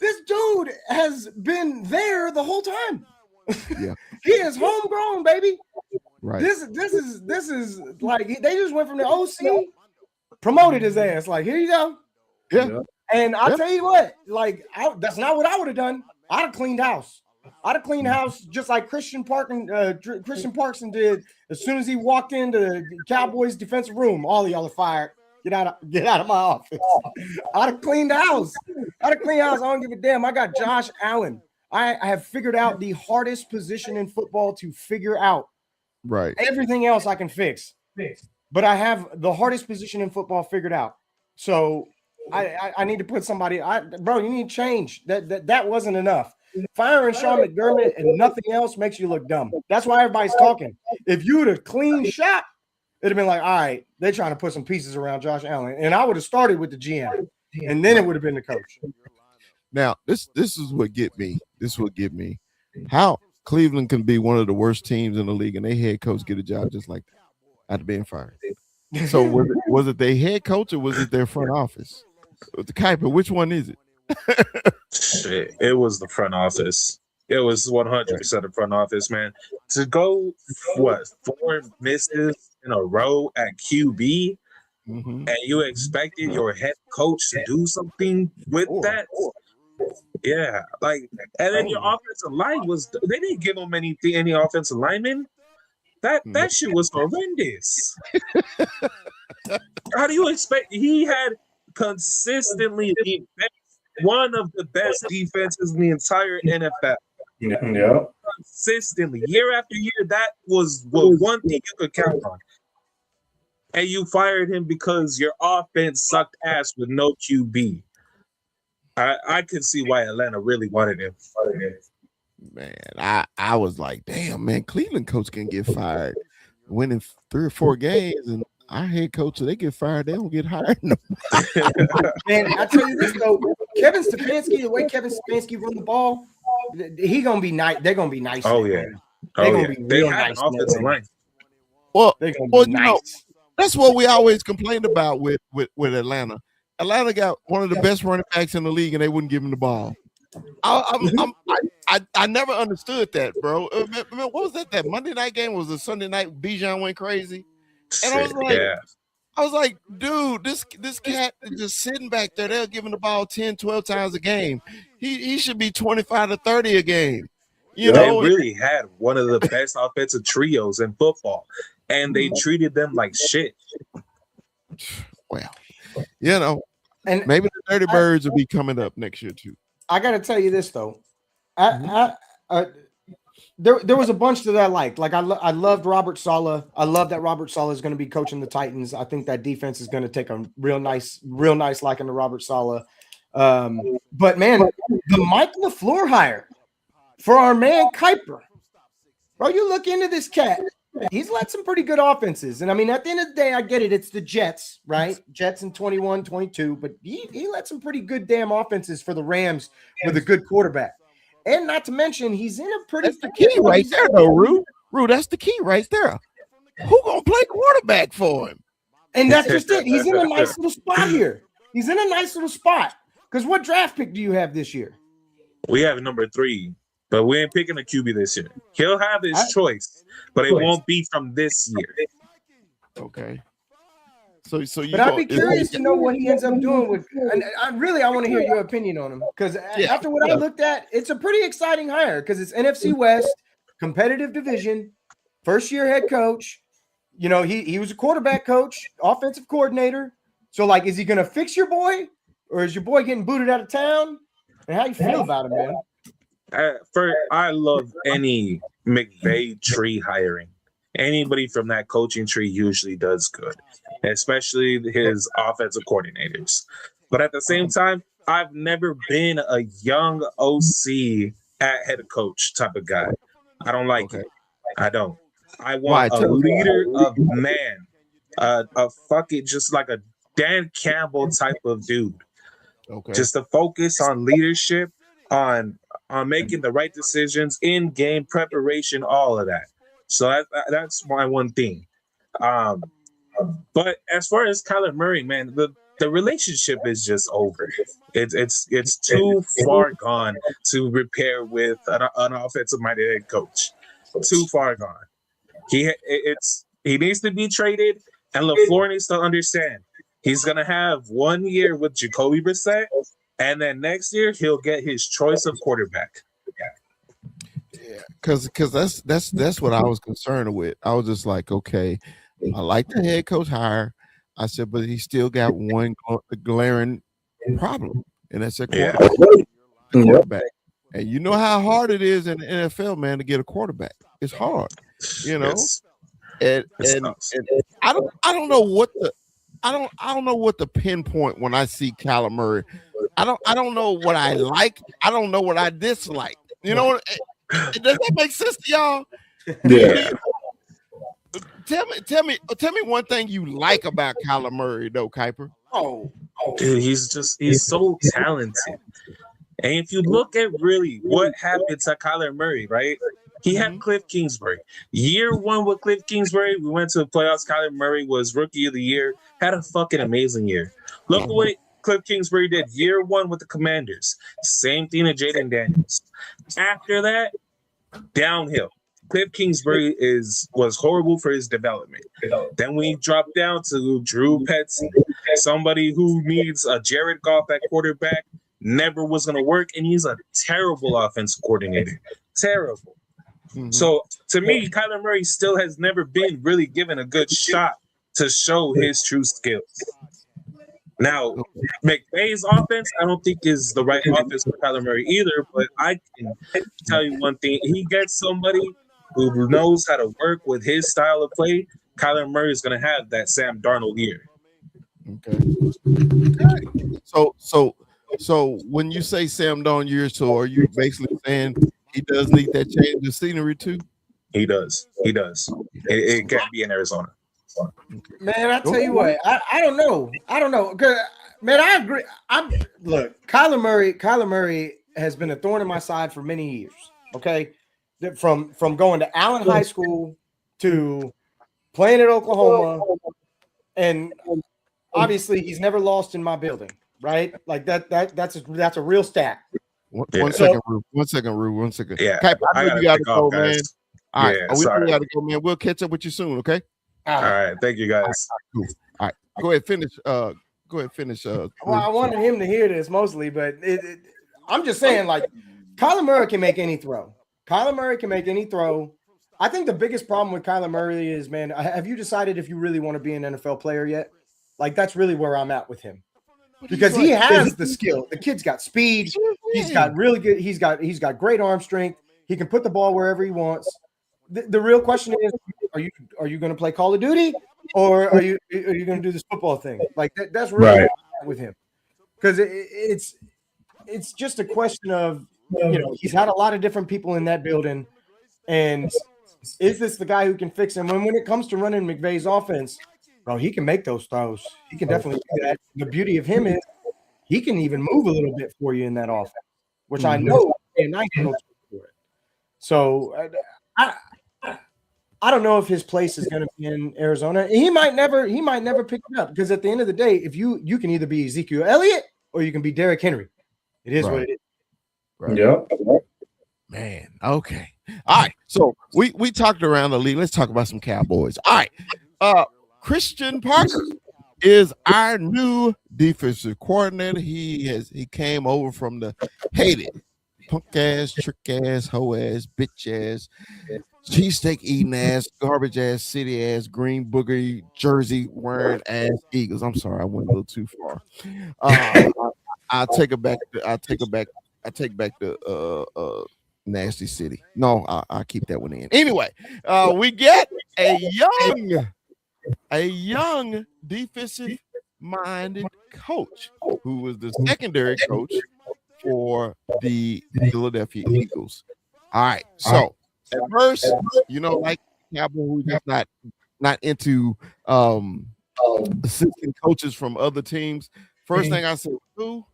This dude has been there the whole time. Yeah. He is homegrown, baby. Right. This is like they just went from the OC, promoted his ass. Like, here you go. Yeah. And I'll tell you what, like, that's not what I would have done. I'd have cleaned house. I'd have cleaned house just like Christian Parkson did. As soon as he walked into the Cowboys defensive room, all of y'all are fired. Get out of my office. I'd have cleaned house. I don't give a damn. I got Josh Allen. I have figured out the hardest position in football to figure out. Right. Everything else I can fix. But I have the hardest position in football figured out. So I need to put somebody. Bro, you need change. That wasn't enough. Firing Sean McDermott and nothing else makes you look dumb. That's why everybody's talking. If you would have clean shop, it'd have been like, all right, they're trying to put some pieces around Josh Allen. And I would have started with the GM, and then it would have been the coach. Now, this is what get me. This will get me. How Cleveland can be one of the worst teams in the league, and their head coach get a job just like that after being fired. So was it their head coach or was it their front office? The Kuiper, which one is it? Shit, it was the front office. It was 100% the front office, man. To go, 4 misses in a row at QB, and you expected your head coach to do something with that? Yeah, like, and then your offensive line they didn't give him any offensive linemen. That shit was horrendous. How do you expect? He had consistently one of the best defenses in the entire NFL. Yeah. Consistently, year after year, that was one thing you could count on. And you fired him because your offense sucked ass with no QB. I could see why Atlanta really wanted him. Man, I was like, damn, man, Cleveland coach can get fired, winning 3 or 4 games, and our head coach, they get fired, they don't get hired. No. Man, I tell you this though, Kevin Stefanski, the way Kevin Stefanski run the ball, he gonna be nice. They're gonna be nice. Oh yeah, they're gonna be real nice. Offensive line. Well, they're gonna be nice. That's what we always complained about with Atlanta. Atlanta got one of the best running backs in the league, and they wouldn't give him the ball. I never understood that, bro. What was that? That Monday night game was a Sunday night. Bijan went crazy, and I was like, dude, this cat is just sitting back there. They'll give him the ball 10, 12 times a game. He should be 25 to 30 a game. You know, they really had one of the best offensive trios in football, and they treated them like shit. Well, you know, and maybe the Dirty Birds will be coming up next year too. I got to tell you this though, there was a bunch that I liked. Like I loved Robert Saleh. I love that Robert Saleh is going to be coaching the Titans. I think that defense is going to take a real nice liking to Robert Saleh. But man, the Mike LaFleur hire for our man Kuiper, bro. You look into this cat. He's led some pretty good offenses. And I mean, at the end of the day, I get it. It's the Jets, right? Jets in 21, 22. But he led some pretty good damn offenses for the Rams with a good quarterback. And not to mention, he's in a pretty – That's the key right there, though, Rue. Rue, that's the key right there. Who going to play quarterback for him? And that's just it. He's in a nice little spot here. He's in a nice little spot. Because what draft pick do you have this year? We have number 3, but we ain't picking a QB this year. He'll have his choice, but it won't be from this year. Okay. So you. But I'd be curious to know what he ends up doing with. And I want to hear your opinion on him because after what I looked at, it's a pretty exciting hire because it's NFC West, competitive division, first year head coach. You know, he was a quarterback coach, offensive coordinator. So, like, is he going to fix your boy, or is your boy getting booted out of town? And how you feel about him, man? I love any McVay tree hiring. Anybody from that coaching tree usually does good, especially his offensive coordinators. But at the same time, I've never been a young OC at head coach type of guy. I don't like it. I don't. I want a leader of man, just like a Dan Campbell type of dude. Okay. Just to focus on leadership, on making the right decisions, in game preparation, all of that. So that's my one thing. But as far as Kyler Murray, man, the relationship is just over. It's too far gone to repair with an offensive-minded head coach. Too far gone. He needs to be traded, and LaFleur needs to understand he's gonna have 1 year with Jacoby Brissett, and then next year he'll get his choice of quarterback. Yeah, because that's what I was concerned with. I was just like, okay, I like the head coach hire. I said, but he still got one glaring problem, and that's a quarterback. And you know how hard it is in the NFL, man, to get a quarterback. It's hard, you know. And I don't know what the pinpoint when I see Kyler Murray. I don't know what I like. I don't know what I dislike. You know, does that make sense to y'all? Yeah. Tell me one thing you like about Kyler Murray, though, Kuiper. Dude, he's so talented. And if you look at really what happened to Kyler Murray, right? He had Cliff Kingsbury. Year 1 with Cliff Kingsbury, we went to the playoffs. Kyler Murray was rookie of the year, had a fucking amazing year. Look at what Cliff Kingsbury did year 1 with the Commanders. Same thing to Jaden Daniels. After that, downhill. Cliff Kingsbury was horrible for his development. Then we dropped down to Drew Petzing, somebody who needs a Jared Goff at quarterback, never was going to work, and he's a terrible offensive coordinator. Terrible. Mm-hmm. So, to me, Kyler Murray still has never been really given a good shot to show his true skills. Now, McVay's offense, I don't think is the right offense for Kyler Murray either, but I can tell you one thing. He gets somebody who knows how to work with his style of play. Kyler Murray is going to have that Sam Darnold year. Okay. So when you say Sam Darnold year, so are you basically saying he does need that change of scenery too? He does. It can't be in Arizona. Man, I tell you what, I don't know. Man, I agree. Look, Kyler Murray has been a thorn in my side for many years. Okay, from going to Allen High School to playing at Oklahoma, and obviously he's never lost in my building, right? Like that's a real stat. One second, Rue. Yeah, I know you gotta go, man. All right, we gotta go, man. We'll catch up with you soon, okay? All right, thank you guys. All right, go ahead, finish. Well, I wanted him to hear this mostly, but I'm just saying, like, Kyler Murray can make any throw. I think the biggest problem with Kyler Murray is, man, have you decided if you really want to be an NFL player yet? Like, that's really where I'm at with him. Because he has the skill. The kid's got speed. He's got really good. He's got great arm strength. He can put the ball wherever he wants. The real question is, are you going to play Call of Duty, or are you going to do this football thing? Like that's really right with him, because it's just a question of, you know, he's had a lot of different people in that building, and is this the guy who can fix him? When it comes to running McVay's offense, bro, he can make those throws. He can definitely do that. The beauty of him is he can even move a little bit for you in that offense, which I know and I can for it. So I don't know if his place is going to be in Arizona. He might never pick it up because at the end of the day, if you can either be Ezekiel Elliott or you can be Derrick Henry. It is what it is. Right. Yep. Man, okay. All right. So we talked around the league. Let's talk about some Cowboys. All right. Christian Parker is our new defensive coordinator. He came over from the hated punk ass, trick ass, hoe ass, bitch ass, cheesesteak eating ass, garbage ass, city ass, green booger jersey wearing ass Eagles. I'm sorry, I went a little too far. I'll take it back. I take back the nasty city. No, I'll keep that one in. Anyway, we get a young defensive minded coach who was the secondary coach for the Philadelphia Eagles. All right. So at first, like Cowboy, who's just not into assistant coaches from other teams. First thing I said, who?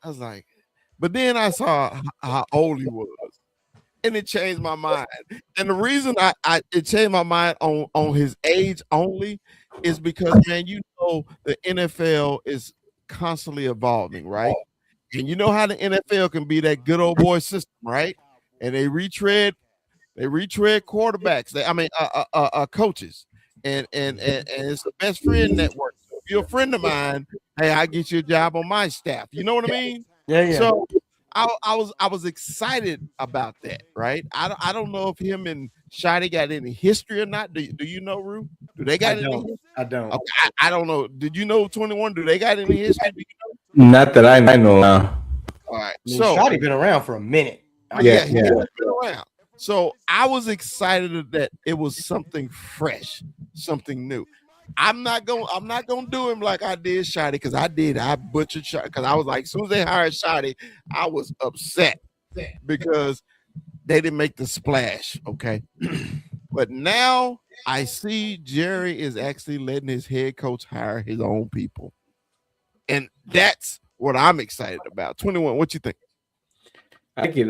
I was like, but then I saw how old he was, and it changed my mind. And the reason it changed my mind on his age only is because, man, the NFL is constantly evolving, right? And you know how the NFL can be that good old boy system, right? And they retread quarterbacks. Coaches, and it's the best friend network. So if you're a friend of mine, hey, I get you a job on my staff. You know what I mean? Yeah. So I was excited about that, right? I don't know if him and Shotty got any history or not. Do you know, Rue? Do they got any history? I don't. Okay, I don't know. Did you know 21? Do they got any history? Do you know? Not that I know now. All right. So Shotty been around for a minute. Yeah. He's been around. So I was excited that it was something fresh, something new. I'm not gonna do him like I did Shotty, because I butchered Shotty, because I was like, as soon as they hired Shotty, I was upset because they didn't make the splash. Okay. But now I see Jerry is actually letting his head coach hire his own people. And that's what I'm excited about. 21, what you think? I get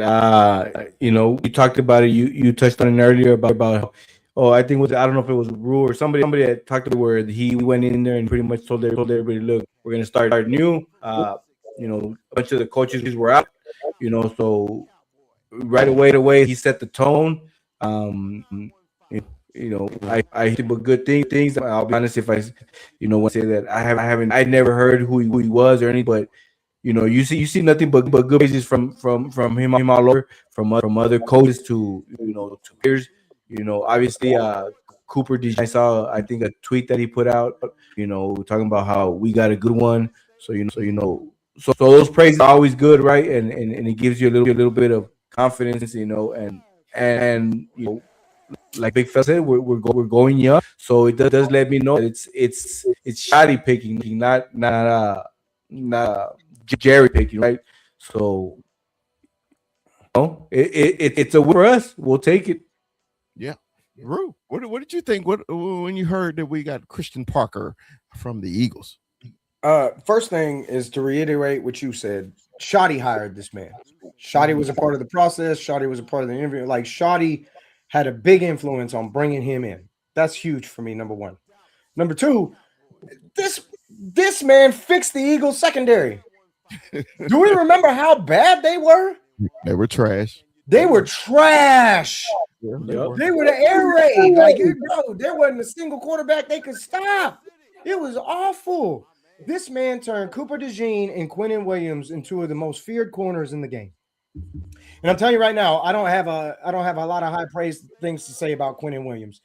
you talked about it. You touched on it earlier about I think I don't know if it was Rue or somebody that talked about where he went in there and pretty much told everybody, look, we're gonna start new. A bunch of the coaches were out, so right away he set the tone. I think about good things. I'll be honest, if I want to say that I never heard who he was or anything, but you see nothing but good praises from him all over, from other coaches to to peers. Obviously, Cooper DeJean, I saw, I think, a tweet that he put out, talking about how we got a good one. So so those praises are always good, right? And it gives you a little bit of confidence, and like Big Fella said, we're going young, so it does let me know that it's Shotty picking, not Jerry picking, right? So it's a win for us. We'll take it. Yeah. Rue, what did you think when you heard that we got Christian Parker from the Eagles? First thing is to reiterate what you said. Shotty hired this man. Shotty was a part of the process. Shotty was a part of the interview. Like, Shotty had a big influence on bringing him in. That's huge for me, number one. Number two, this man fixed the Eagles secondary. Do we remember how bad they were? They were trash. They were trash. Yeah, they were the air raid. Like, there wasn't a single quarterback they could stop. It was awful. This man turned Cooper DeJean and Quinnen Williams into two of the most feared corners in the game. And I'm telling you right now, I don't have a lot of high praise things to say about Quinnen Williams.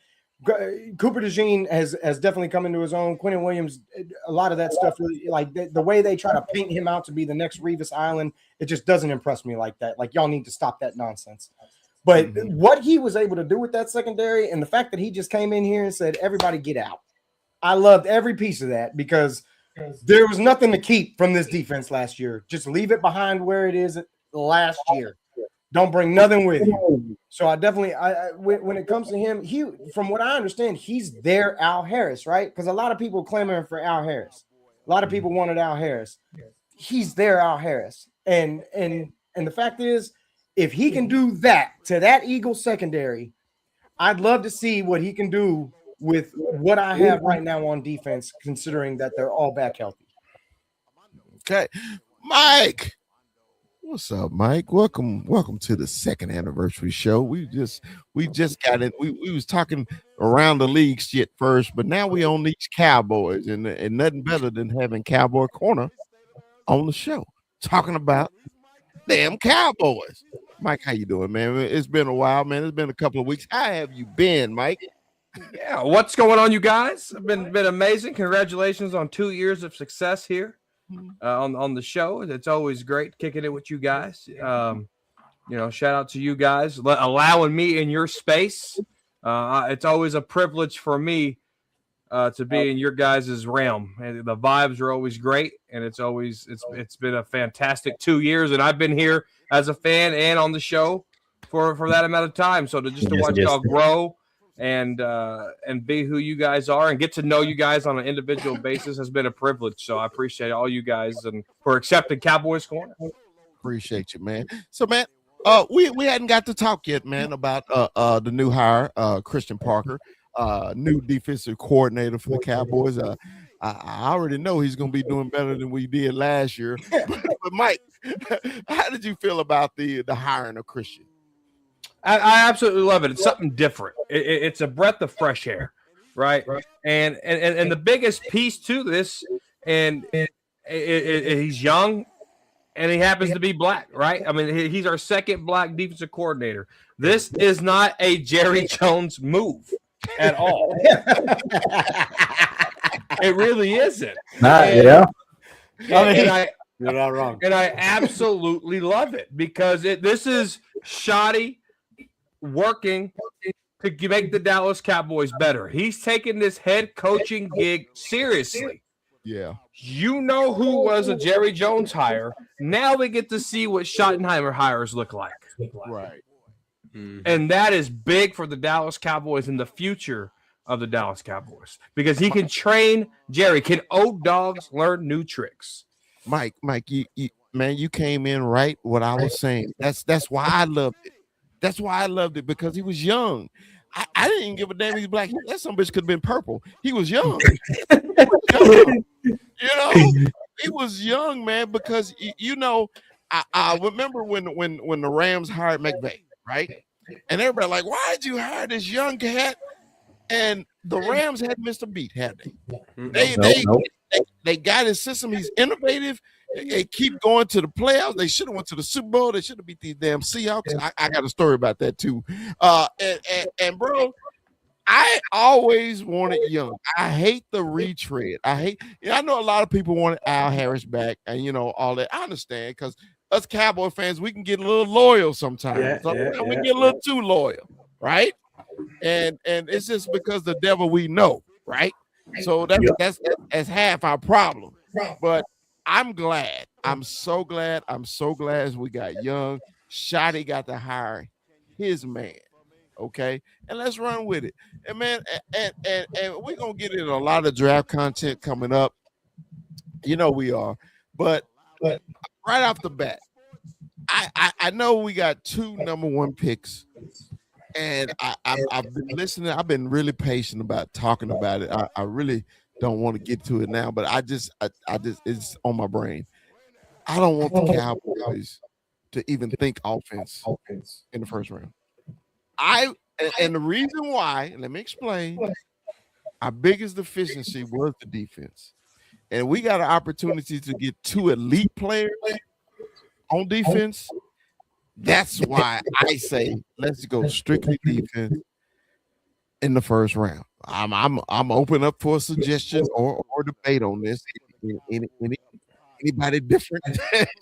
Cooper DeJean has definitely come into his own. Quinnen Williams, a lot of that stuff, really, like the way they try to paint him out to be the next Revis Island, it just doesn't impress me like that. Like, y'all need to stop that nonsense. But what he was able to do with that secondary, and the fact that he just came in here and said, everybody get out. I loved every piece of that, because there was nothing to keep from this defense last year. Just leave it behind where it is last year. Don't bring nothing with you. So I definitely, when it comes to him, from what I understand, he's their Al Harris, right? Because a lot of people clamoring for Al Harris. A lot of people wanted Al Harris. He's their Al Harris. And the fact is, if he can do that to that Eagles secondary, I'd love to see what he can do with what I have right now on defense, considering that they're all back healthy. Okay, Mike. What's up, Mike? Welcome to the second anniversary show. We just got it. We was talking around the league shit first, but now we on these Cowboys, and nothing better than having Cowboy Corner on the show talking about damn Cowboys. Mike, how you doing, man? It's been a while, man. It's been a couple of weeks. How have you been, Mike? Yeah, what's going on, you guys? Been amazing. Congratulations on 2 years of success here on the show. It's always great kicking it with you guys. Shout out to you guys allowing me in your space. It's always a privilege for me to be in your guys' realm. And the vibes are always great, and it's been a fantastic 2 years, and I've been here as a fan and on the show for that amount of time. So to watch y'all grow and be who you guys are and get to know you guys on an individual basis has been a privilege. So I appreciate all you guys and for accepting Cowboys Corner. Appreciate you, man. So, man, we hadn't got to talk yet, man, about the new hire, Christian Parker, new defensive coordinator for the Cowboys. I already know he's going to be doing better than we did last year. But Mike, how did you feel about the hiring of Christian? I absolutely love it. It's something different. It's a breath of fresh air, right? And the biggest piece to this, and he's young, and he happens to be black, right? I mean, he's our second black defensive coordinator. This is not a Jerry Jones move at all. It really isn't. Yeah. You're not wrong. And I absolutely love it because this is shoddy working to make the Dallas Cowboys better. He's taking this head coaching gig seriously. Yeah. You know who was a Jerry Jones hire. Now we get to see what Schottenheimer hires look like. Right. And that is big for the Dallas Cowboys in the future of the Dallas Cowboys because he can train Jerry. Can old dogs learn new tricks? Mike, you came in right what I was saying. That's why I loved it. That's why I loved it because he was young. I didn't even give a damn he's black. That some bitch could have been purple. He was young. He was young, man, because I remember when the Rams hired McVay, right? And everybody like, why did you hire this young cat? And the Rams had missed a beat, had they? They got his system. He's innovative. They keep going to the playoffs. They should have went to the Super Bowl. They should have beat these damn Seahawks. I got a story about that too. And bro, I always wanted young. I hate the retread. I know a lot of people wanted Al Harris back and all that. I understand because us Cowboy fans, we can get a little loyal sometimes. We get a little too loyal, right? And it's just because the devil we know, right? So that's half our problem. But I'm glad. I'm so glad we got young. Shotty got to hire his man. Okay. And let's run with it. And man, and we're gonna get into a lot of draft content coming up. We are, but right off the bat, I know we got 2 number 1 picks. And I've been listening. I've been really patient about talking about it. I really don't want to get to it now, but I just it's on my brain. I don't want the Cowboys to even think offense in the first round. And the reason why, let me explain. Our biggest deficiency was the defense, and we got an opportunity to get 2 elite players on defense. That's why I say let's go strictly defense in the first round. I'm open up for a suggestion or debate on this. Anybody different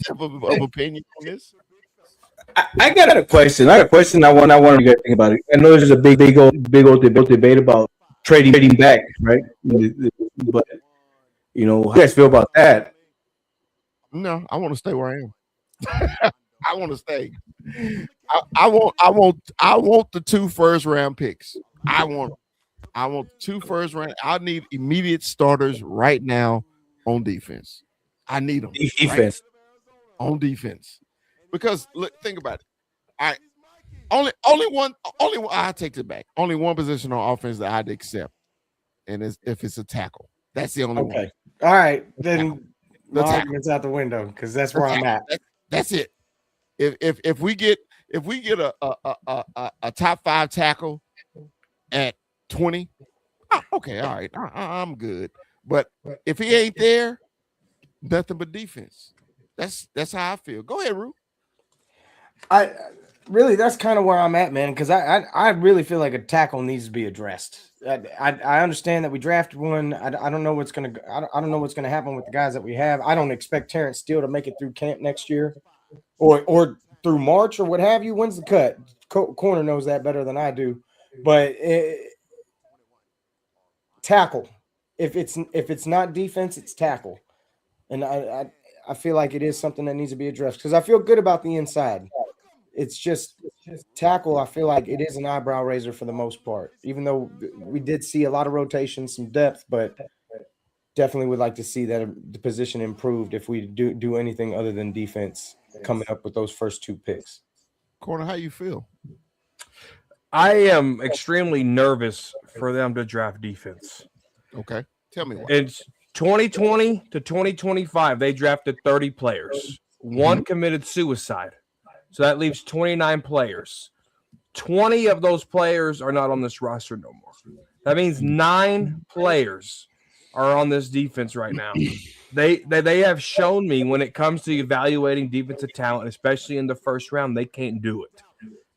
of opinion on this? I got a question. I want you guys to think about it. I know there's a big old debate about trading back, right? But how do you guys feel about that? No, I want to stay where I am. I want to stay. I want the 2 first round picks. I want 2 first round. I need immediate starters right now on defense. I need them Defense right? On defense because look, think about it. All right, only one. I take it back. Only one position on offense that I'd accept, and if it's a tackle, that's the only one. Okay. All right. Then The my tackle. argument's out the window because that's where I'm at. That's it. If we get a top 5 tackle at 20, okay, all right, I'm good. But if he ain't there, nothing but defense. That's how I feel. Go ahead, Rue. I really, that's kind of where I'm at, man, because I really feel like a tackle needs to be addressed. I understand that we drafted one. I don't know what's gonna I don't know what's gonna happen with the guys that we have. I don't expect Terrence Steele to make it through camp next year, or through March or what have you. When's the cut? Corner knows that better than I do, but tackle. If it's not defense, it's tackle, and I feel like it is something that needs to be addressed because I feel good about the inside. It's just tackle. I feel like it is an eyebrow raiser for the most part, even though we did see a lot of rotation, some depth, but definitely would like to see that the position improved if we do anything other than defense coming up with those first 2 picks. Corner, how you feel? I am extremely nervous for them to draft defense. Okay, tell me why. It's 2020 to 2025. They drafted 30 players. One committed suicide. So that leaves 29 players. 20 of those players are not on this roster no more. That means 9 players are on this defense right now. They have shown me when it comes to evaluating defensive talent, especially in the first round, they can't do it.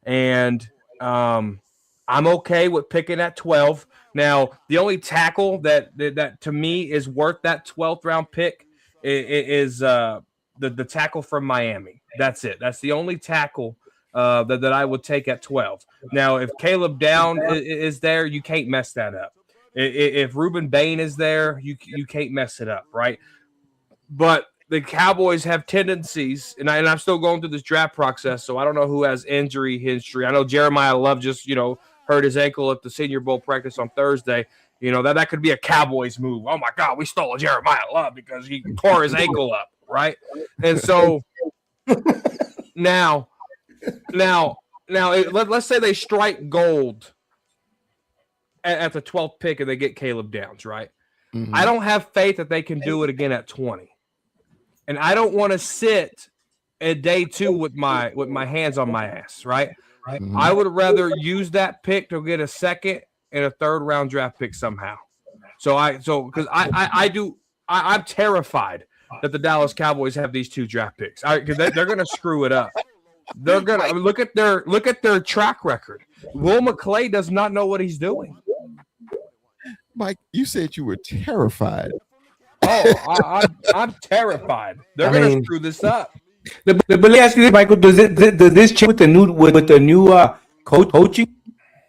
And I'm okay with picking at 12. Now, the only tackle that to me is worth that 12th round pick is the tackle from Miami. That's it. That's the only tackle that I would take at 12. Now, if Caleb Down is there, you can't mess that up. If Ruben Bain is there, you can't mess it up, right? But the Cowboys have tendencies, and I'm still going through this draft process, so I don't know who has injury history. I know Jeremiah Love just, hurt his ankle at the Senior Bowl practice on Thursday. That could be a Cowboys move. Oh, my God, we stole Jeremiah Love because he tore his ankle up, right? And so now, let's say they strike gold at the 12th pick and they get Caleb Downs, right? Mm-hmm. I don't have faith that they can do it again at 20. And I don't want to sit at day 2 with my hands on my ass, right? Mm-hmm. I would rather use that pick to get a 2nd and a 3rd round draft pick somehow. Because I'm terrified that the Dallas Cowboys have these 2 draft picks. Because they're going to screw it up. They're going to look at their track record. Will McClay does not know what he's doing. Mike, you said you were terrified. Oh, I'm terrified. They're going to screw this up. But let me ask you this, Michael. Does this change with the new coaching?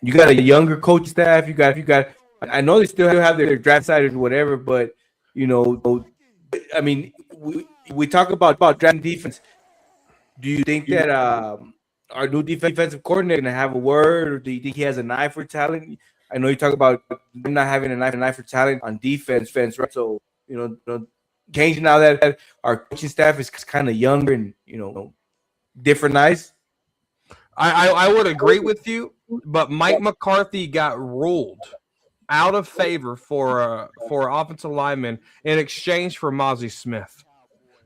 You got a younger coach staff. You got. I know they still have their draft side or whatever, but I mean, we talk about drafting defense. Do you think that our new defensive coordinator gonna have a word, or do you think he has an eye for talent? I know you talk about not having an eye for talent on defense, right? So changing now that our coaching staff is kind of younger and different eyes. I would agree with you, but Mike McCarthy got ruled out of favor for offensive lineman in exchange for Mozzie Smith.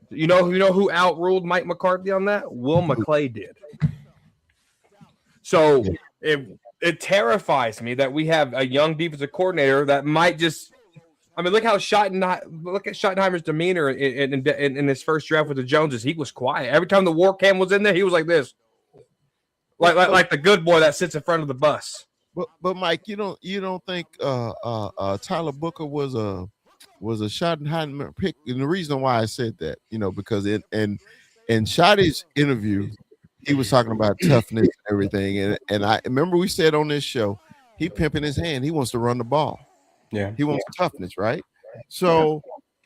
You know who outruled Mike McCarthy on that? Will McClay did. So it terrifies me that we have a young defensive coordinator that might just. I mean, look at Schottenheimer's demeanor in his first draft with the Joneses. He was quiet every time the war cam was in there. He was like this, like the good boy that sits in front of the bus. But Mike, you don't think Tyler Booker was a Schottenheimer pick? And the reason why I said that, because in Schotty's interview, he was talking about toughness and everything, and I remember we said on this show, he pimping his hand. He wants to run the ball. Yeah, he wants toughness, right? So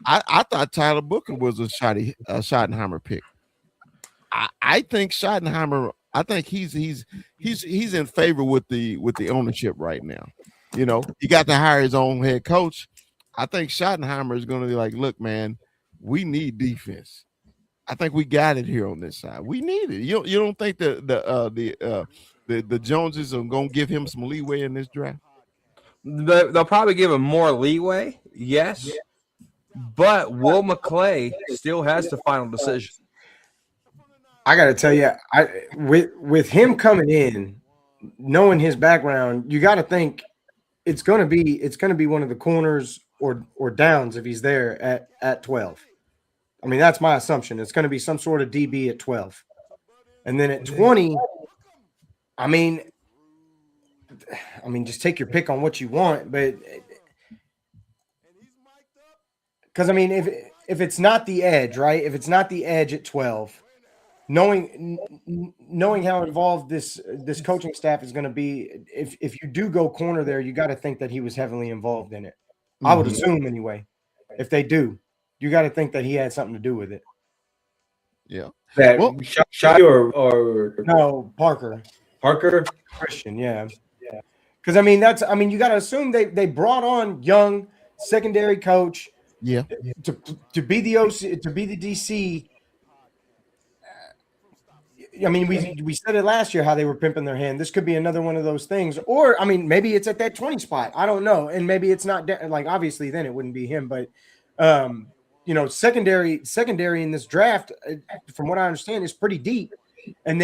I thought Tyler Booker was a Schottenheimer pick. I think Schottenheimer. I think he's in favor with the ownership right now. He got to hire his own head coach. I think Schottenheimer is going to be like, look, man, we need defense. I think we got it here on this side. We need it. You don't think the Joneses are gonna give him some leeway in this draft? They'll probably give him more leeway, yes, but Will McClay still has the final decision. I got to tell you, with him coming in, knowing his background, you got to think it's going to be one of the corners or downs if he's there at 12. I mean, that's my assumption. It's going to be some sort of DB at 12, and then at 20, I mean, just take your pick on what you want, but because I mean, if it's not the edge, right? If it's not the edge at 12. Knowing how involved this coaching staff is going to be, if you do go corner there, you got to think that he was heavily involved in it. Mm-hmm. I would assume anyway. If they do, you got to think that he had something to do with it. Yeah. That Shotty or no, Parker Christian, yeah. Because I mean you got to assume they brought on young secondary coach, to be the OC, to be the DC. I mean, we said it last year how they were pimping their hand. This could be another one of those things. Or, I mean, maybe it's at that 20 spot. I don't know. And maybe it's not like obviously then it wouldn't be him. But, secondary in this draft, from what I understand, is pretty deep. And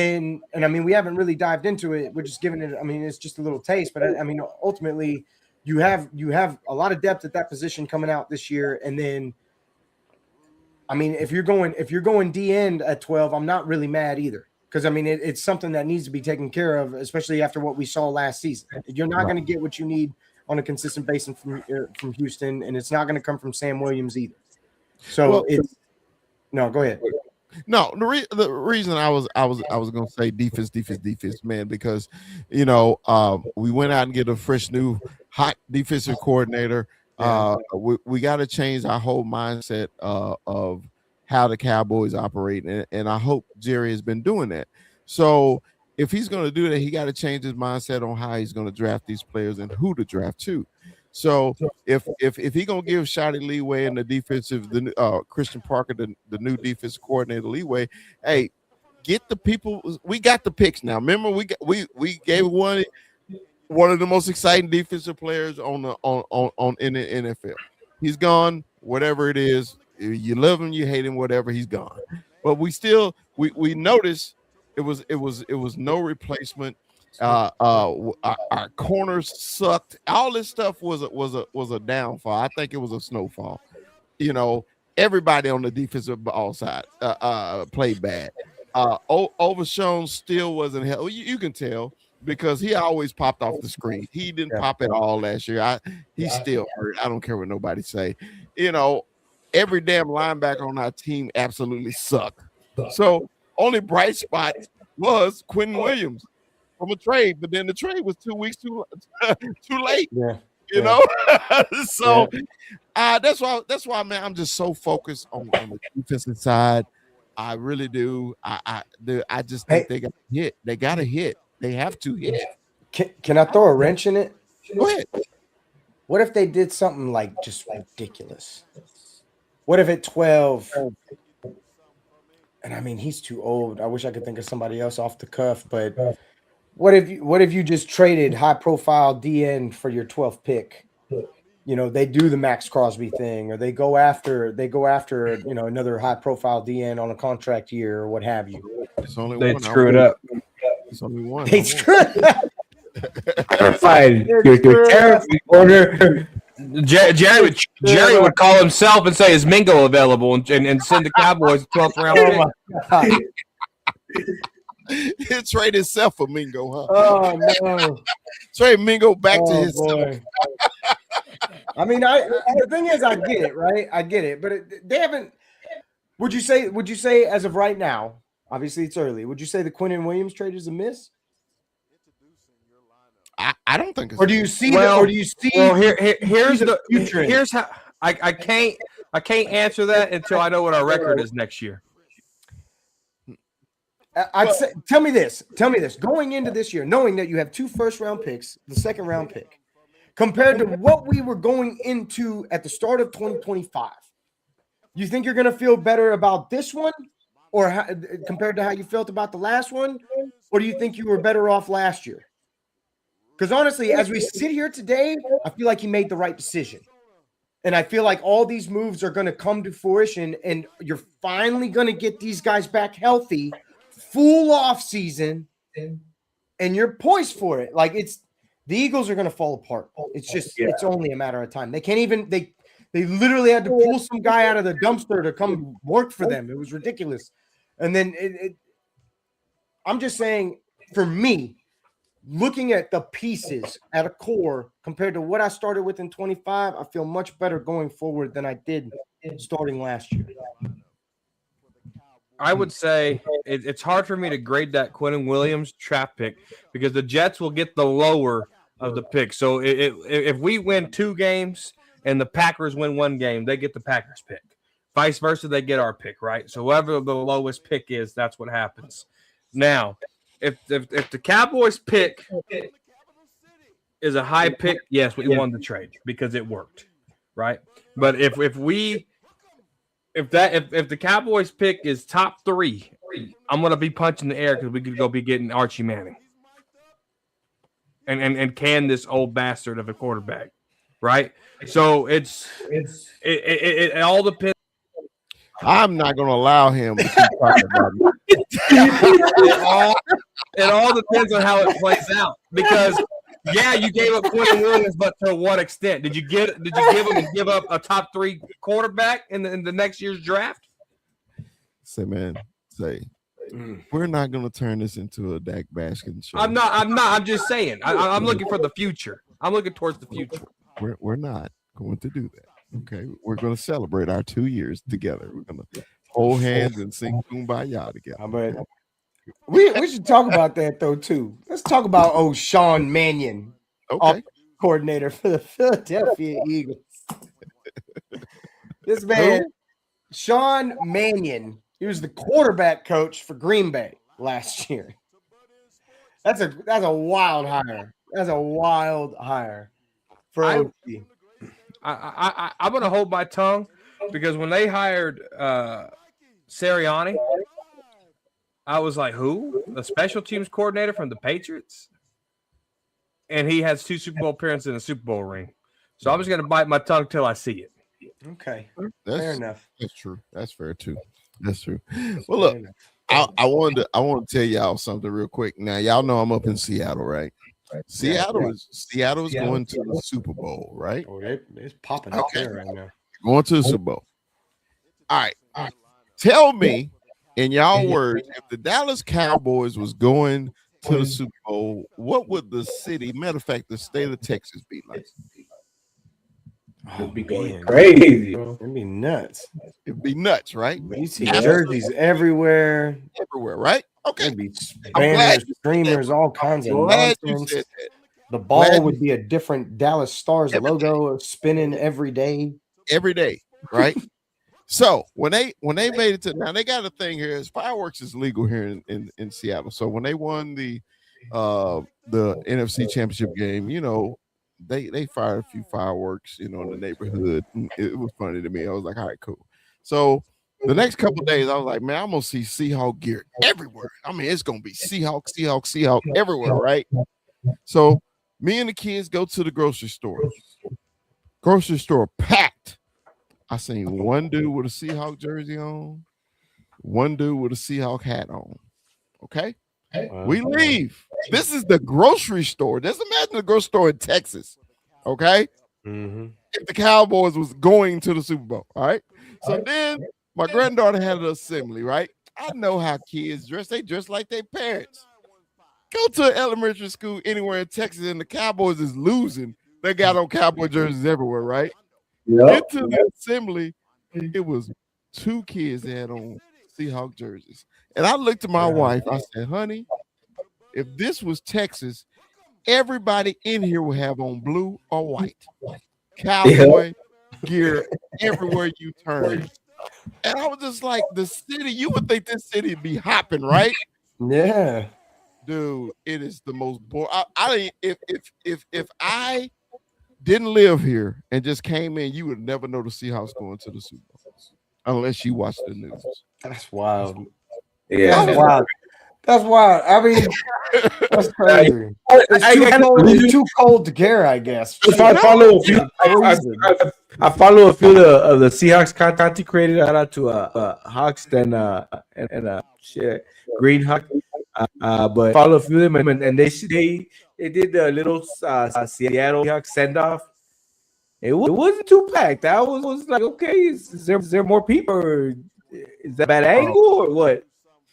I mean, we haven't really dived into it. We're just giving it. I mean, it's just a little taste. But I mean, ultimately, you have a lot of depth at that position coming out this year. And then, I mean, if you're going D end at 12, I'm not really mad either. Because, I mean, it's something that needs to be taken care of, especially after what we saw last season. You're not going to get what you need on a consistent basis from Houston, and it's not going to come from Sam Williams either. So go ahead. No, the reason I was going to say defense, man, because we went out and get a fresh new hot defensive coordinator. We got to change our whole mindset of how the Cowboys operate, and I hope Jerry has been doing that. So if he's going to do that, he got to change his mindset on how he's going to draft these players and who to draft to. So if he going to give Shotty leeway and Christian Parker, the new defensive coordinator, leeway, hey, get the people. We got the picks now. Remember, we gave one of the most exciting defensive players in the NFL. He's gone. Whatever it is. You love him, you hate him, whatever, he's gone. But we still we noticed it was no replacement. Our corners sucked. All this stuff was a downfall. I think it was a snowfall. Everybody on the defensive ball side played bad. Overshown still wasn't hell. You can tell because he always popped off the screen. He didn't pop at all last year. He's still hurt. I don't care what nobody say. Every damn linebacker on our team absolutely sucked. So only bright spot was Quentin Williams from a trade, but then the trade was 2 weeks too late. So that's why, man, I'm just so focused on the defensive side. I really do. I just think they got to hit. They got to hit. They have to hit. Can I throw a wrench in it? Go ahead. What if they did something like just ridiculous? What if at 12, and I mean, he's too old. I wish I could think of somebody else off the cuff, but what if you just traded high profile DN for your 12th pick? They do the Max Crosby thing, or they go after another high profile DN on a contract year or what have you. It's only they one. Screw it up. It's only one. They screw it up. Terrified. You're terrible order. Jerry would call himself and say, "Is Mingo available?" and send the Cowboys 12th round pick. He'll trade himself for Mingo, huh? Oh no! Trade Mingo back to his. I mean, the thing is, I get it, right? I get it, but they haven't. Would you say as of right now? Obviously, it's early. Would you say the Quentin Williams trade is a miss? I don't think. Or do you see? Well, here's how I can't answer that until I know what our record is next year. I'd say, tell me this. Going into this year, knowing that you have 2 first-round picks, the second-round pick, compared to what we were going into at the start of 2025, you think you're going to feel better about this one or compared to how you felt about the last one, or do you think you were better off last year? Because honestly, as we sit here today, I feel like he made the right decision. And I feel like all these moves are going to come to fruition, and you're finally going to get these guys back healthy, full off season, and you're poised for it. Like the Eagles are going to fall apart. It's just it's only a matter of time. They can't even they literally had to pull some guy out of the dumpster to come work for them. It was ridiculous. And then I'm just saying, for me, looking at the pieces at a core compared to what I started with in 25, I feel much better going forward than I did starting last year. I would say it's hard for me to grade that Quinnen Williams trap pick because the Jets will get the lower of the pick. So if we win 2 games and the Packers win 1 game, they get the Packers pick. Vice versa, they get our pick, right? So whoever the lowest pick is, that's what happens. Now, if the Cowboys pick is a high pick, yes, we won the trade because it worked, right? But if the Cowboys pick is top 3, I'm gonna be punching the air because we could go be getting Archie Manning and can this old bastard of a quarterback, right? So it all depends. I'm not going to allow him to keep talking about me. It all depends on how it plays out because you gave up Quinnen Williams, but to what extent? Did you give up a top 3 quarterback in the next year's draft? We're not going to turn this into a Dak Baskin show. I'm not. I'm just saying. I'm looking for the future. I'm looking towards the future. We're not going to do that. Okay, we're going to celebrate our 2 years together. We're going to hold hands and sing Kumbaya together. But we should talk about that though too. Let's talk about Sean Mannion, coordinator for the Philadelphia Eagles. This man, Sean Mannion, he was the quarterback coach for Green Bay last year. That's a wild hire. That's a wild hire for OT. I'm going to hold my tongue because when they hired Sirianni, I was like, who? The special teams coordinator from the Patriots? And he has 2 Super Bowl appearances in a Super Bowl ring. So I'm just going to bite my tongue till I see it. Okay. Fair enough. That's true. That's fair too. That's true. Well, look, I wanted to tell y'all something real quick. Now, y'all know I'm up in Seattle, right? Seattle is going to the Super Bowl, right? Oh, it's popping up there right now. Going to the Super Bowl. All right. Tell me, in y'all words, if the Dallas Cowboys was going to the Super Bowl, what would the city, matter of fact, the state of Texas be like? It'd be going crazy. It'd be nuts. It'd be nuts, right? You see jerseys everywhere. Everywhere, right? Okay. It'd be banners, streamers, all kinds of nonsense. The ball would be a different Dallas Stars logo spinning every day. Every day, right? So when they made it to now, they got a thing here. Is fireworks is legal here in Seattle. So when they won the NFC Championship game, you know, they fired a few fireworks, you know, in the neighborhood. It was funny to me. I was like, all right, cool. So the next couple of days, I was like, man, I'm gonna see Seahawk gear everywhere. I mean, it's gonna be Seahawk everywhere, right? So me and the kids go to the grocery store. Grocery store packed. I seen one dude with a Seahawk jersey on, one dude with a Seahawk hat on. Okay. We leave. This is the grocery store. Just imagine the grocery store in Texas. Okay. Mm-hmm. If the Cowboys was going to the Super Bowl. All right. So then my granddaughter had an assembly, right? I know how kids dress. They dress like their parents. Go to an elementary school anywhere in Texas and the Cowboys is losing. They got on Cowboy jerseys everywhere, right? Get to the assembly. It was 2 kids that had on Seahawk jerseys. And I looked at my wife. I said, honey, if this was Texas, everybody in here would have on blue or white. Cowboy gear everywhere you turn. And I was just like, the city, you would think this city would be hopping, right? Yeah. Dude, it is the most boring. If I didn't live here and just came in, you would never know the Seahawks going to the Super Bowl unless you watch the news. That's wild. Yeah. That's wild. That's wild. I mean, that's crazy. It's too cold to care, I guess. I follow a few. I follow a few of the Seahawks content creators. Shout out to Hawks and shit, Green Hawk. But follow a few of them, and they did the little Seattle Seahawks send off. It wasn't too packed. I was like, okay, is there more people? Or is that bad angle or what?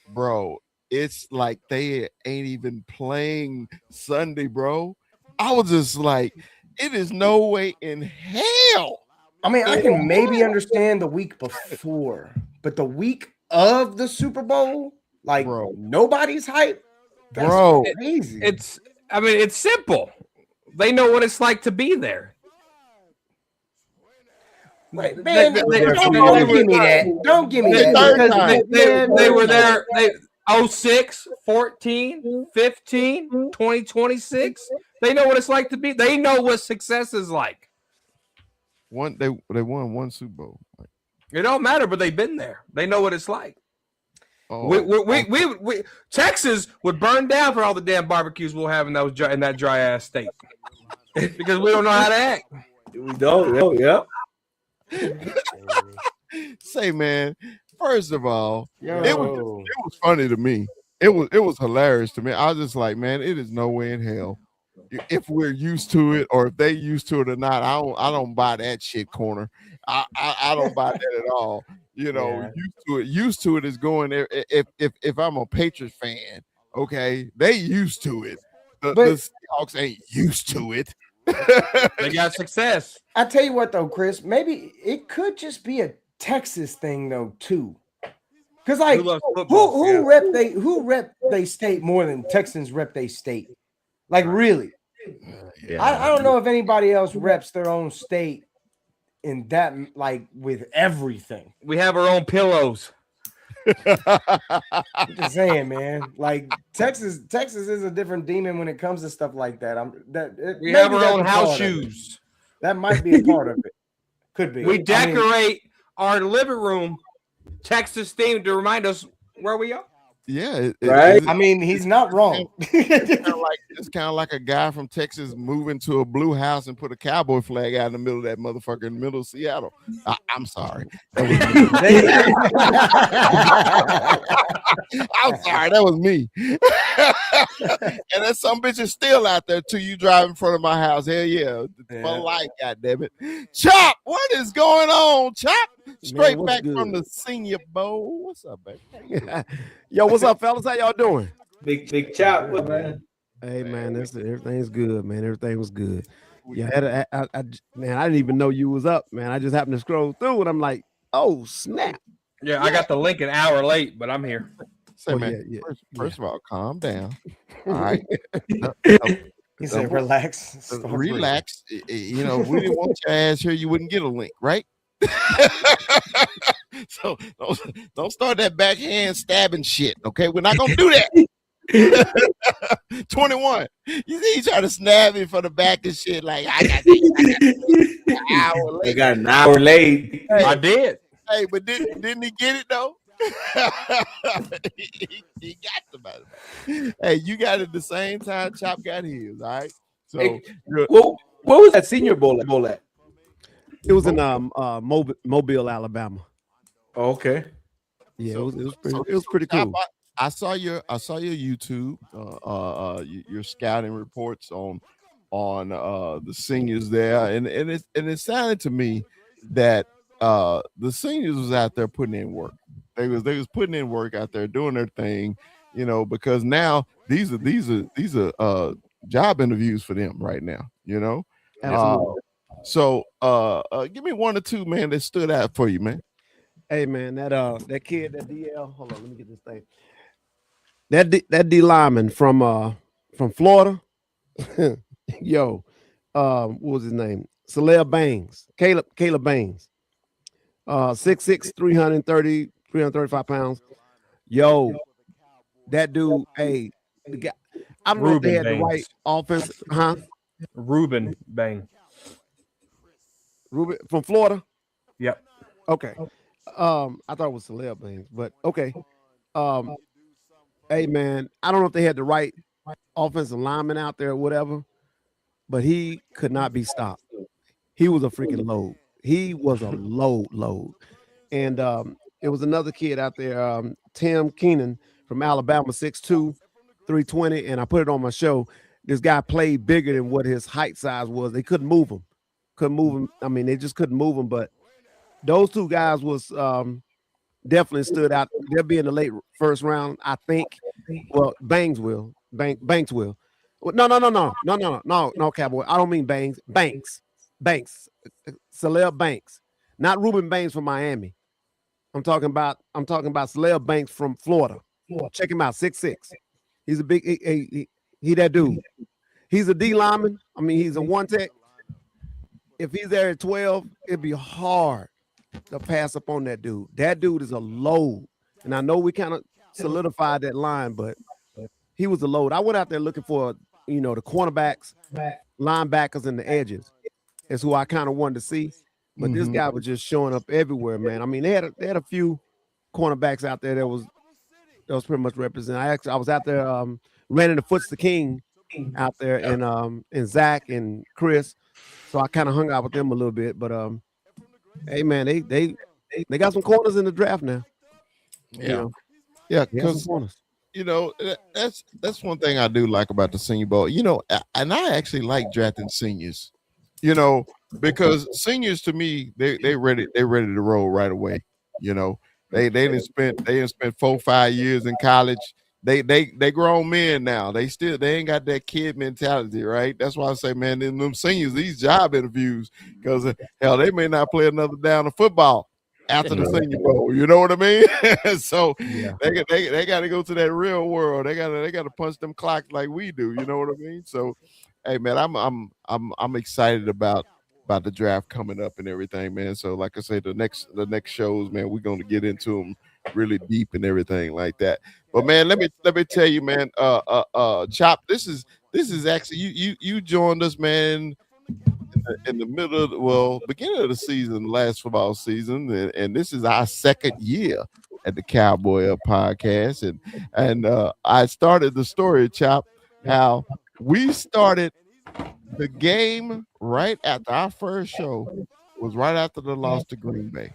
Bro, it's like they ain't even playing Sunday, bro. I was just like, it is no way in hell. I mean, I can maybe understand the week before, but the week of the Super Bowl, like, Bro. nobody's hype. That's Bro. crazy. It's simple. They know what it's like to be there. Wait, man, don't give me that. Don't give me that. They were there. 06, 14, 15, 2026. They know what it's like to be. They know what success is like. They won one Super Bowl. It don't matter, but they've been there. They know what it's like. Oh, We Texas would burn down for all the damn barbecues we'll have in that dry ass state because we don't know how to act. We don't. Yeah. Say, man, first of all, Yo. it was funny to me. It was hilarious to me. I was just like, man, it is no way in hell. If we're used to it or if they used to it or not, I don't buy that shit corner. I don't buy that at all. You know, used to it is going there. If I'm a Patriots fan, okay, they used to it. The Seahawks ain't used to it. They got success. I tell you what, though, Chris, maybe it could just be a Texas thing, though, too. Because, like, who rep they state more than Texans rep they state? Like, really? Yeah. I don't know if anybody else reps their own state in that, like, with everything. We have our own pillows. I'm just saying, man. Like, Texas is a different demon when it comes to stuff like that. We have our own house shoes. That might be a part of it. Could be. We decorate our living room Texas themed to remind us where we are. Yeah, right. I mean, he's not wrong. It's kind of like a guy from Texas moving to a blue house and put a cowboy flag out in the middle of that motherfucker in the middle of Seattle. I'm sorry. I'm sorry, that was me. And that some bitch is still out there till you drive in front of my house. Hell yeah, for life, goddammit. Chop, what is going on, Chop? Straight man, back good? From the Senior Bowl. What's up, baby? Yo, what's up, fellas? How y'all doing? Big Chop, man. Hey, man, everything's good, man. Everything was good. Yeah, man, I didn't even know you was up, man. I just happened to scroll through, and I'm like, oh snap! Yeah, I got the link an hour late, but I'm here. Say, man, first of all, calm down. All right. He said, relax. Relax. You know, if we didn't want your ass here, you wouldn't get a link, right? So don't start that backhand stabbing shit. Okay, we're not gonna do that. 21. You see, he trying to snap me for the back and shit. Like I got an hour late. They got an hour late. Hey, I did. Hey, but didn't he get it though? he got the money. Hey, you got it at the same time Chop got his. All right. So, hey, what was that Senior Bowl at? It was in Mobile, Alabama. Oh, okay. Yeah, it was pretty cool. I saw your YouTube, your scouting reports on the seniors there, and it sounded to me that the seniors was out there putting in work. They was putting in work out there doing their thing, you know, because now these are job interviews for them right now, you know. So give me one or two, man, that stood out for you, man. Hey, man, that kid, that DL. Hold on, let me get this thing. That D lineman from Florida. Yo, what was his name? Saleh Bangs. Caleb Bangs. 6'6", 335 pounds. Yo, that dude, hey, the guy, I don't know if they had the right offense, huh? Ruben Bang. Ruben from Florida? Yep. Okay. I thought it was Saleh Bangs, but okay. Hey man, I don't know if they had the right offensive lineman out there or whatever, but he could not be stopped. He was a freaking load. He was a load. And it was another kid out there, Tim Keenan from Alabama, 6'2", 320, and I put it on my show. This guy played bigger than what his height size was. They couldn't move him. I mean, they just couldn't move him. But those two guys was definitely stood out. They'll be in the late first round, I think. Well, Banks will. Banks will. Well, no, Cowboy. I don't mean Banks. Banks. Saleh Banks. Not Ruben Banks from Miami. I'm talking about Saleh Banks from Florida. Check him out, 6'6". He's a big he that dude. He's a D lineman. I mean, he's a one tech. If he's there at 12, it'd be hard to pass up on that dude. That dude is a load. And I know we kind of solidified that line, but he was a load. I went out there looking for, the cornerbacks, linebackers, and the edges. That's who I kind of wanted to see. But this guy was just showing up everywhere, man. I mean, they had a few cornerbacks out there that was pretty much represented. I was out there, ran into Foots the King out there, and Zach and Chris. So I kind of hung out with them a little bit. But hey, man, they got some corners in the draft now. Yeah, because that's one thing I do like about the Senior Bowl. And I actually like drafting seniors. Because seniors to me, they ready to roll right away. They didn't spend 4-5 years in college. They grown men now. They ain't got that kid mentality, right? That's why I say, man, in them seniors, these job interviews, because hell, they may not play another down of football after the Senior Bowl. You know what I mean? So they got to go to that real world. They got to punch them clocks like we do. You know what I mean? So, hey, man, I'm excited about the draft coming up and everything, man. So, like I said, the next shows, man, we're going to get into them really deep and everything like that. But man, let me tell you, man, Chop, this is actually you joined us, man, in the middle of beginning of the season, last football season, and this is our second year at the Cowboy Up podcast, and I started the story, Chop, how we started the game right after our first show was right after the loss to Green Bay.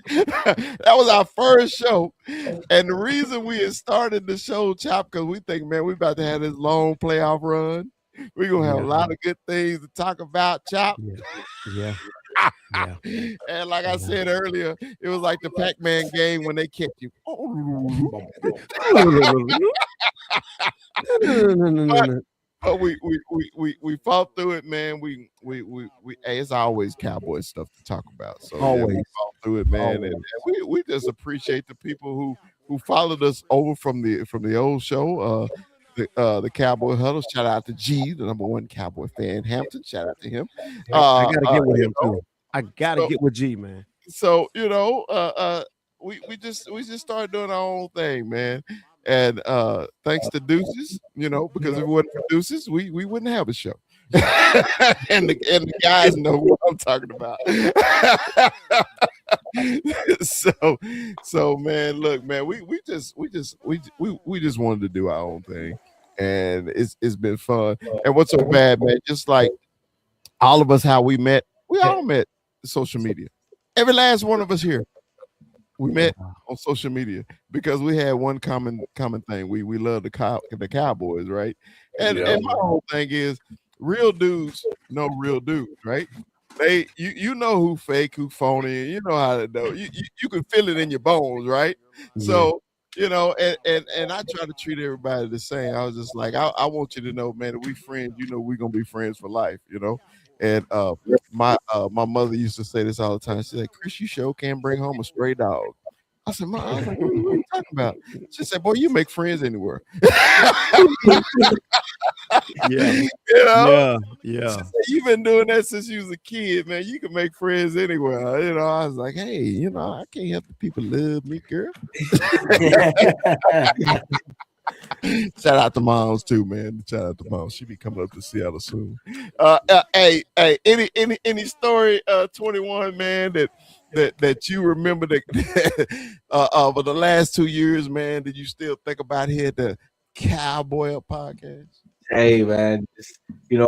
That was our first show, and the reason we had started the show, Chop, because we think, man, we about to have this long playoff run. We're gonna have a lot of good things to talk about, Chop. Yeah. And like I said earlier, it was like the Pac-Man game when they kept you. But we fought through it, man. We hey, it's always Cowboy stuff to talk about. So always. we fought through it, man. And we just appreciate the people who followed us over from the old show. The Cowboy Huddle. Shout out to G, the number one Cowboy fan, Hampton. Shout out to him. I gotta get with him too. I gotta get with G, man. So we just started doing our own thing, man. And thanks to Deuces, because if it wasn't for Deuces, we wouldn't have a show. and the guys know what I'm talking about. So man, look, man, we just wanted to do our own thing, and it's been fun. And what's so bad, man? Just like all of us, how we all met social media. Every last one of us here, we met on social media because we had one common thing. We love the Cowboys, right? And my whole thing is real dudes know real dudes, right? They you know who fake, who phony, you know how to know. You can feel it in your bones, right? Yeah. So, and I try to treat everybody the same. I was just like, I want you to know, man, if we friends, we're gonna be friends for life, And my mother used to say this all the time. She said, Chris, you sure can't bring home a stray dog. I said, Mom, what are you talking about? She said, boy, you make friends anywhere. Yeah. She said, you've been doing that since you was a kid, man. You can make friends anywhere. I was like, hey, I can't help the people love me, girl. Shout out to moms too, man. Shout out to moms. She be coming up to Seattle soon. Hey, any story, 21, man, that that you remember the over the last 2 years, man? Did you still think about here at the Cowboy Up podcast? Hey man, just,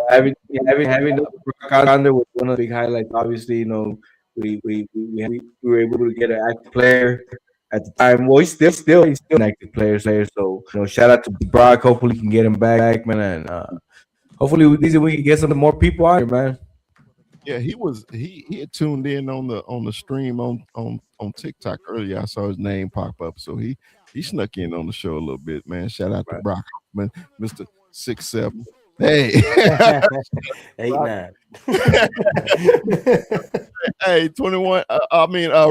having the Brock on there was one of the big highlights. Obviously, we were able to get an active player at the time. Well, he's still an active player. So shout out to Brock. Hopefully, we can get him back, man, and hopefully we can get some more people out here, man. Yeah, he had tuned in on the stream on TikTok earlier. I saw his name pop up, so he snuck in on the show a little bit, man. Shout out to Brock Hoffman, Mr. 6'7". Hey, 8'9". Hey, 21.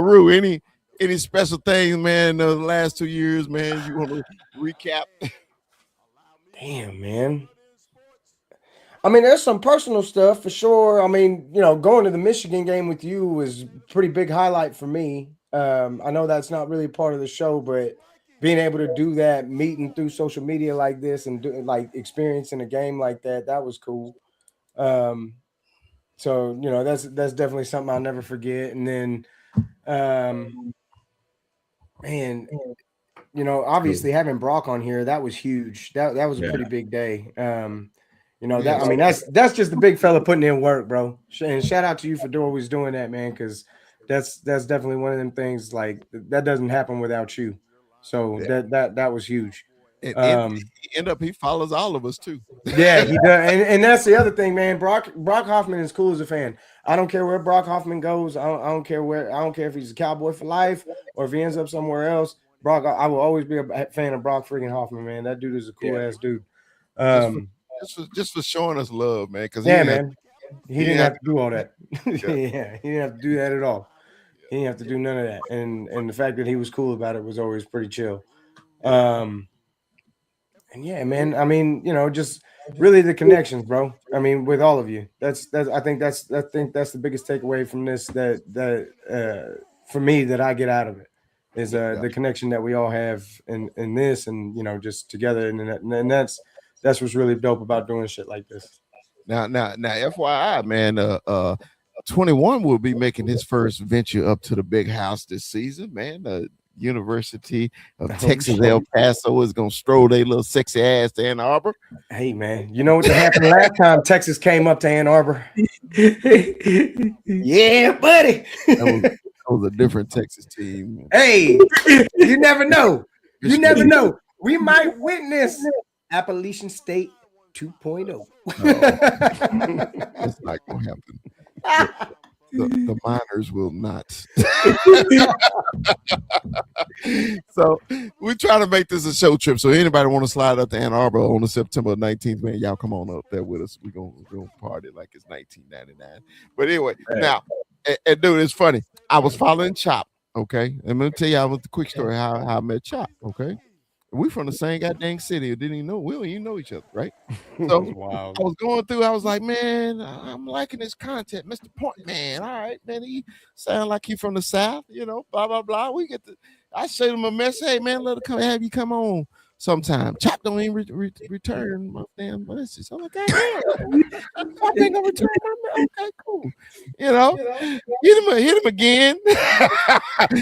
Rue, any special things, man? The last 2 years, man. You want to recap? Damn, man. I mean, there's some personal stuff for sure. I mean, going to the Michigan game with you was a pretty big highlight for me. I know that's not really part of the show, but being able to do that, meeting through social media like this and experiencing a game like that was cool. So, that's definitely something I'll never forget. And then, man, obviously having Brock on here, that was huge. That was a pretty big day. That's just the big fella putting in work, bro. And shout out to you for always doing that, man, because that's definitely one of them things like that doesn't happen without you. So that was huge. He follows all of us too. Yeah, he does. And that's the other thing, man. Brock Hoffman is cool as a fan. I don't care where Brock Hoffman goes. I don't care if he's a Cowboy for life or if he ends up somewhere else. Brock, I will always be a fan of Brock freaking Hoffman, man. That dude is a cool ass dude. Just for showing us love, man. Because he didn't have to do all that. Yeah, he didn't have to do that at all. He didn't have to do none of that. And the fact that he was cool about it was always pretty chill. And yeah, man. I mean, just really the connections, bro. I mean, with all of you. I think that's the biggest takeaway from this that for me that I get out of it is the connection that we all have in this and just together and that's what's really dope about doing shit like this. Now, FYI, man, 21 will be making his first venture up to the big house this season, man. The University of Texas El Paso is gonna stroll their little sexy ass to Ann Arbor. Hey, man, you know what happened last time Texas came up to Ann Arbor? Yeah, buddy. That was a different Texas team. Hey, you never know. You never know. We might witness Appalachian State 2.0. That's not gonna happen. The miners will not. So we try to make this a show trip. So anybody want to slide up to Ann Arbor on the September 19th, man, y'all come on up there with us. We're gonna party like it's 1999. But anyway, now, and dude, it's funny. I was following Chop. Okay, I'm gonna tell y'all the quick story how I met Chop. Okay. We from the same goddamn city. Didn't even know. We don't even know each other, right? So wow. I was going through. I was like, man, I'm liking this content, Mr. Point, man. All right, man. He sound like he from the South, blah blah blah. I showed him a message. Hey, man, let her have you come on sometime. Chop don't even return my damn message. I'm like, God damn, I think I'm returning my message. Okay, cool. Hit him again.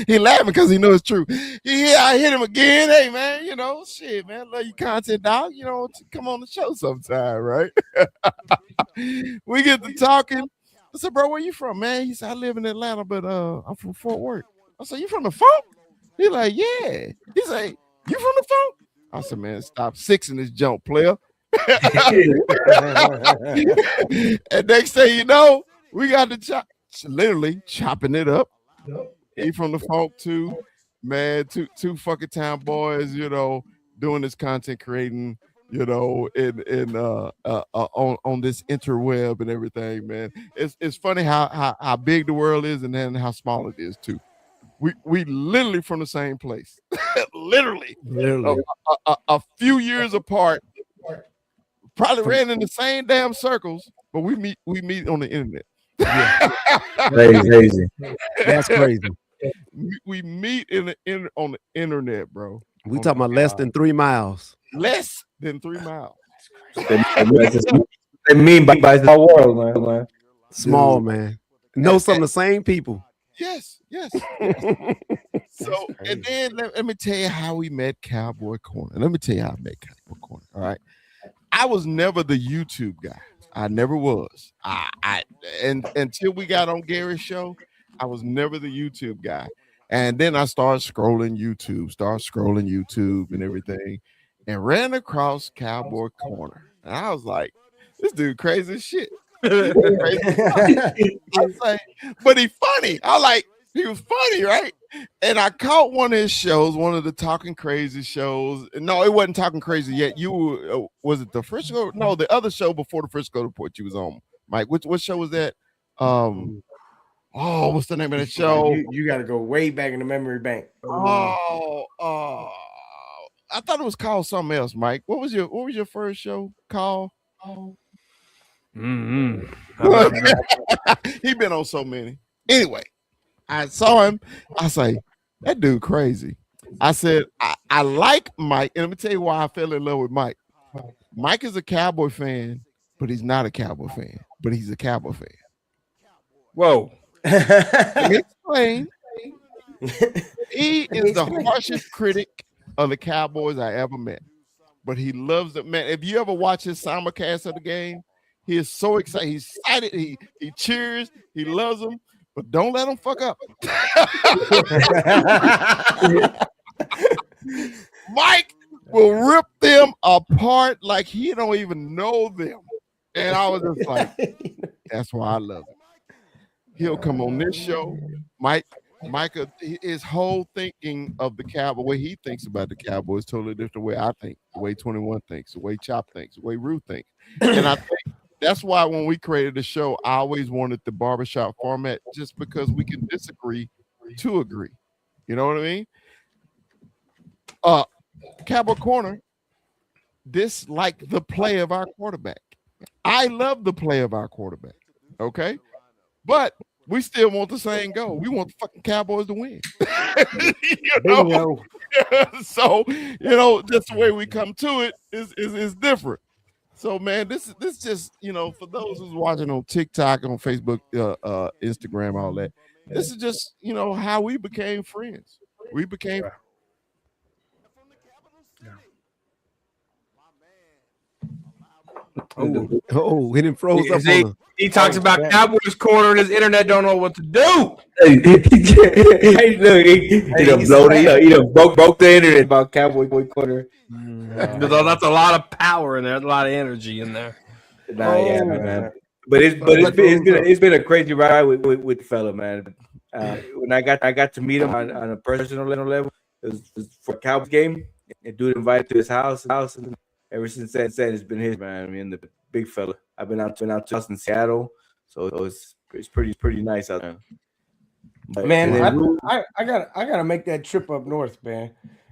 He laughing because he knows it's true. Yeah, I hit him again. Hey, man, shit, man, love your content, dog. Come on the show sometime, right? We get to talking. I said, bro, where you from, man? He said, I live in Atlanta, but I'm from Fort Worth. I said, you from the Funk? He like, yeah. He said, you from the Funk? I said, man, stop sixing this jump, player. And next thing you know, we got the literally chopping it up. He from the Funk too, man. Two fucking town boys, doing this content creating, in on this interweb and everything, man. It's funny how big the world is and then how small it is too. We literally from the same place, literally. A few years apart, probably ran in the same damn circles, but we meet on the internet. Yeah. Crazy. That's crazy. We meet on the internet, bro. We talking about less than 3 miles. Less than 3 miles. They mean by the world, man. Small, man. Know some of the same people. Yes. So, and then let me tell you how we met Cowboy Corner. Let me tell you how I met Cowboy Corner. All right. I was never the YouTube guy. I never was. And until we got on Gary's show, I was never the YouTube guy. And then I started scrolling YouTube and everything, and ran across Cowboy Corner. And I was like, this dude crazy as shit. I was like, but he funny. He was funny, right? And I caught one of his shows, one of the Talking Crazy shows. No, it wasn't Talking Crazy yet. Was it the Frisco? No, the other show before the Frisco Report you was on, Mike. What show was that? What's the name of the show? You got to go way back in the memory bank. I thought it was called something else, Mike. What was your first show called? Mm-hmm. He been on so many. Anyway, I saw him. I say, that dude crazy. I said, I like Mike. And let me tell you why I fell in love with Mike. Mike is a Cowboy fan, but he's not a Cowboy fan. But he's a Cowboy fan. Whoa. Let me explain. He is the harshest critic of the Cowboys I ever met. But he loves it, man. If you ever watch his simulcast of the game, he is so excited. He's excited. He cheers. He loves them. But don't let them fuck up. Mike will rip them apart like he don't even know them. And I was just like, that's why I love him. He'll come on this show. Micah, his whole thinking of the Cowboy, the way he thinks about the Cowboys is totally different the way I think, the way 21 thinks, the way Chop thinks, the way Ruth thinks. And I think that's why when we created the show, I always wanted the barbershop format just because we can disagree to agree. You know what I mean? Cowboy Corner dislike the play of our quarterback. I love the play of our quarterback. Okay? But we still want the same goal. We want the fucking Cowboys to win. You know? So, just the way we come to it is different. So, man, this just, for those who's watching on TikTok, on Facebook, Instagram, all that, this is just, how we became friends. We became. Oh, he didn't froze up. He talks about Cowboys Corner and his internet don't know what to do. He broke the internet about Cowboy Corner. That's a lot of power in there, a lot of energy in there. Man. But it's been a crazy ride with the fella, man. When I got to meet him on a personal level, it was for a Cowboys game. And dude invited to his house, and ever since then, it's been his, man. I mean, the big fella. I've been out to us in Seattle, so it's pretty nice out there. But, man, I gotta make that trip up north, man.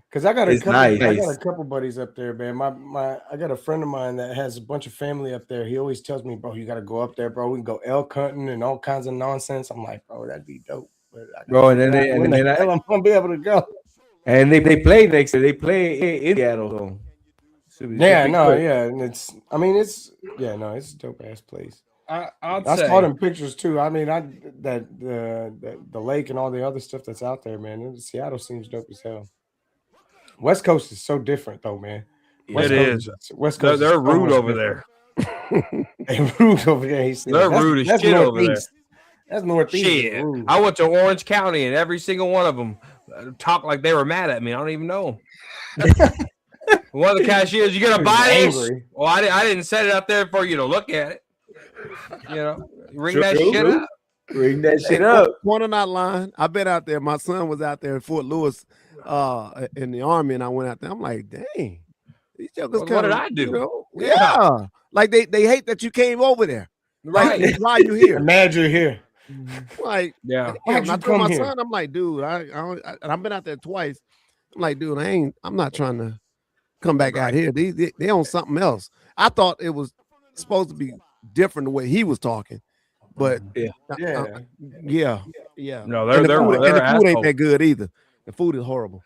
Because I got a couple buddies up there, man. I got a friend of mine that has a bunch of family up there. He always tells me, bro, you got to go up there, bro. We can go elk hunting and all kinds of nonsense. I'm like, bro, that'd be dope. Bro, and then I'm gonna be able to go. And they play next year. They play in Seattle. So and it's a dope ass place. I saw them pictures too. I mean, the lake and all the other stuff that's out there, man. Seattle seems dope as hell. West Coast is so different, though, man. West Coast. They're rude over there. They're rude over there. They're rude as shit over there. That's northeast. Shit. I went to Orange County, and every single one of them talked like they were mad at me. I don't even know them. One of the cashiers, you gonna buy this? Well, I didn't set it up there for you to look at it. Ring that shit up. Ring that shit up. Corner not lying. I've been out there. My son was out there in Fort Lewis in the Army, and I went out there. I'm like, dang, these jokers. What did I do? Yeah, like they hate that you came over there. Right? Like, why you here? Mad you're here. Like, yeah. I told my son, I'm like, dude, and I've been out there twice. I'm like, dude, I'm not trying to come back out here. They on something else. I thought it was supposed to be different the way he was talking, but yeah. No, the food ain't that good either. The food is horrible.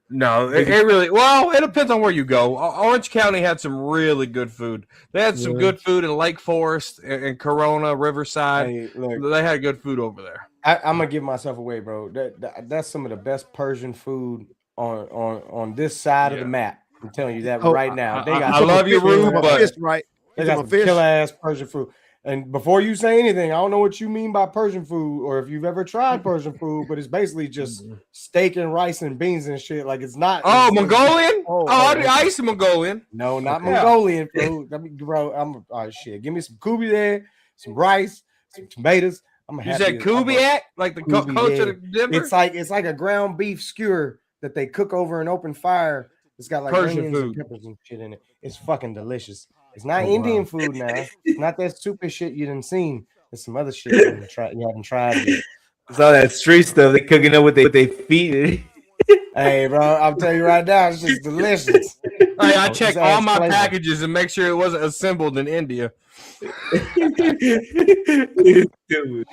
No, it really. Well, it depends on where you go. Orange County had some really good food. They had some good food in Lake Forest and Corona, Riverside. Hey, look, they had good food over there. I'm gonna give myself away, bro. That's some of the best Persian food on this side of the map. I'm telling you that right now. They got I love your room, but fish, right? they got some killer ass Persian food. And before you say anything, I don't know what you mean by Persian food or if you've ever tried Persian food, but it's basically just steak and rice and beans and shit. Like it's not. Oh, Mongolian? I used to Mongolian. No, not Mongolian food. I mean, bro, shit. Give me some kubi there, some rice, some tomatoes. You said Kubiak, like the coach of Denver? It's like a ground beef skewer that they cook over an open fire. It's got like Persian onions food and peppers and shit in it. It's fucking delicious. It's not Indian food now. It's not that stupid shit you done seen. It's some other shit you haven't tried yet. It's all that street stuff. They cooking up with their feet. Hey, bro, I'm telling you right now, it's just delicious. Hey, I checked all my packages and make sure it wasn't assembled in India.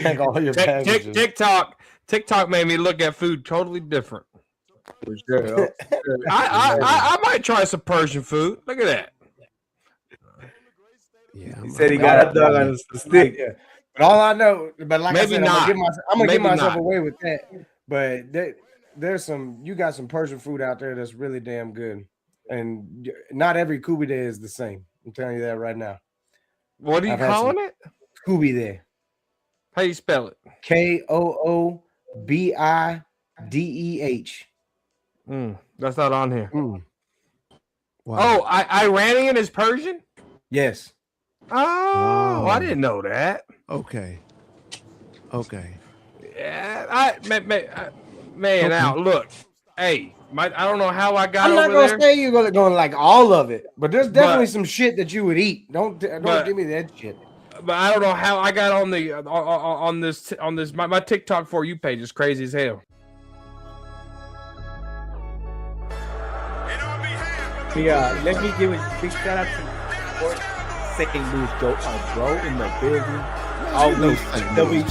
Check all your packages. TikTok made me look at food totally different. For sure. I might try some Persian food. Look at that. Yeah, he said he got a dog on the stick. Yeah. But all I know, but like Maybe I said, not. I'm gonna give myself not. away with that. But you got some Persian food out there that's really damn good, and not every kubi there is the same. I'm telling you that right now. What are you calling it? Kubi there. How you spell it? Koobideh. That's not on here. Wow. Oh, Iranian is Persian? Yes. Oh, I didn't know that. Okay. Yeah, now look. Hey, I don't know how I got I'm not over gonna there. say you're going like all of it, but there's definitely some shit that you would eat. Don't give me that shit. But I don't know how I got on the on this my TikTok For You page is crazy as hell. Yeah, let me give a big shout out to St. Louis Joe, bro, in the building. Always WWE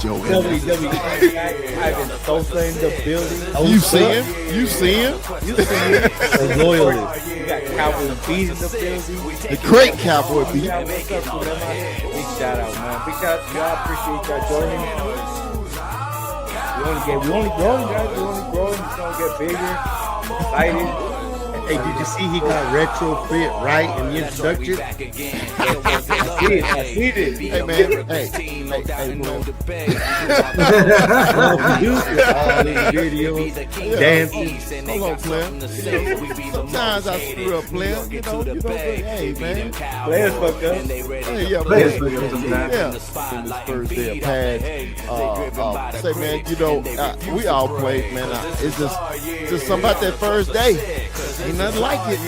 Ivan Sosa in the building. You see him? The loyalist. You got Cowboy B in the building. The great Cowboy B. Big shout out, man. Big shout out to y'all. Appreciate y'all joining. We only growing, guys. We only growing. It's gonna get bigger. Excited. Hey, did you see he got retrofit right in the introduction? I see it. Hey man, hey, Videos, dancing. hold on, player. Sometimes I screw up, player. Hey man, Players fucked up. hey yeah, Players player. fucked up sometimes. Yeah. This first day of pads. Say man, we all played, man. It's just something about that first day. Ain't nothing like it.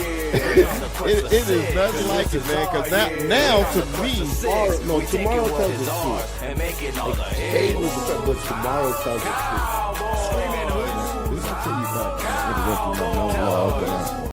It is nothing like it, man. Because now to me, tomorrow tells the truth. Hey, but tomorrow tells the truth. Let me tell you about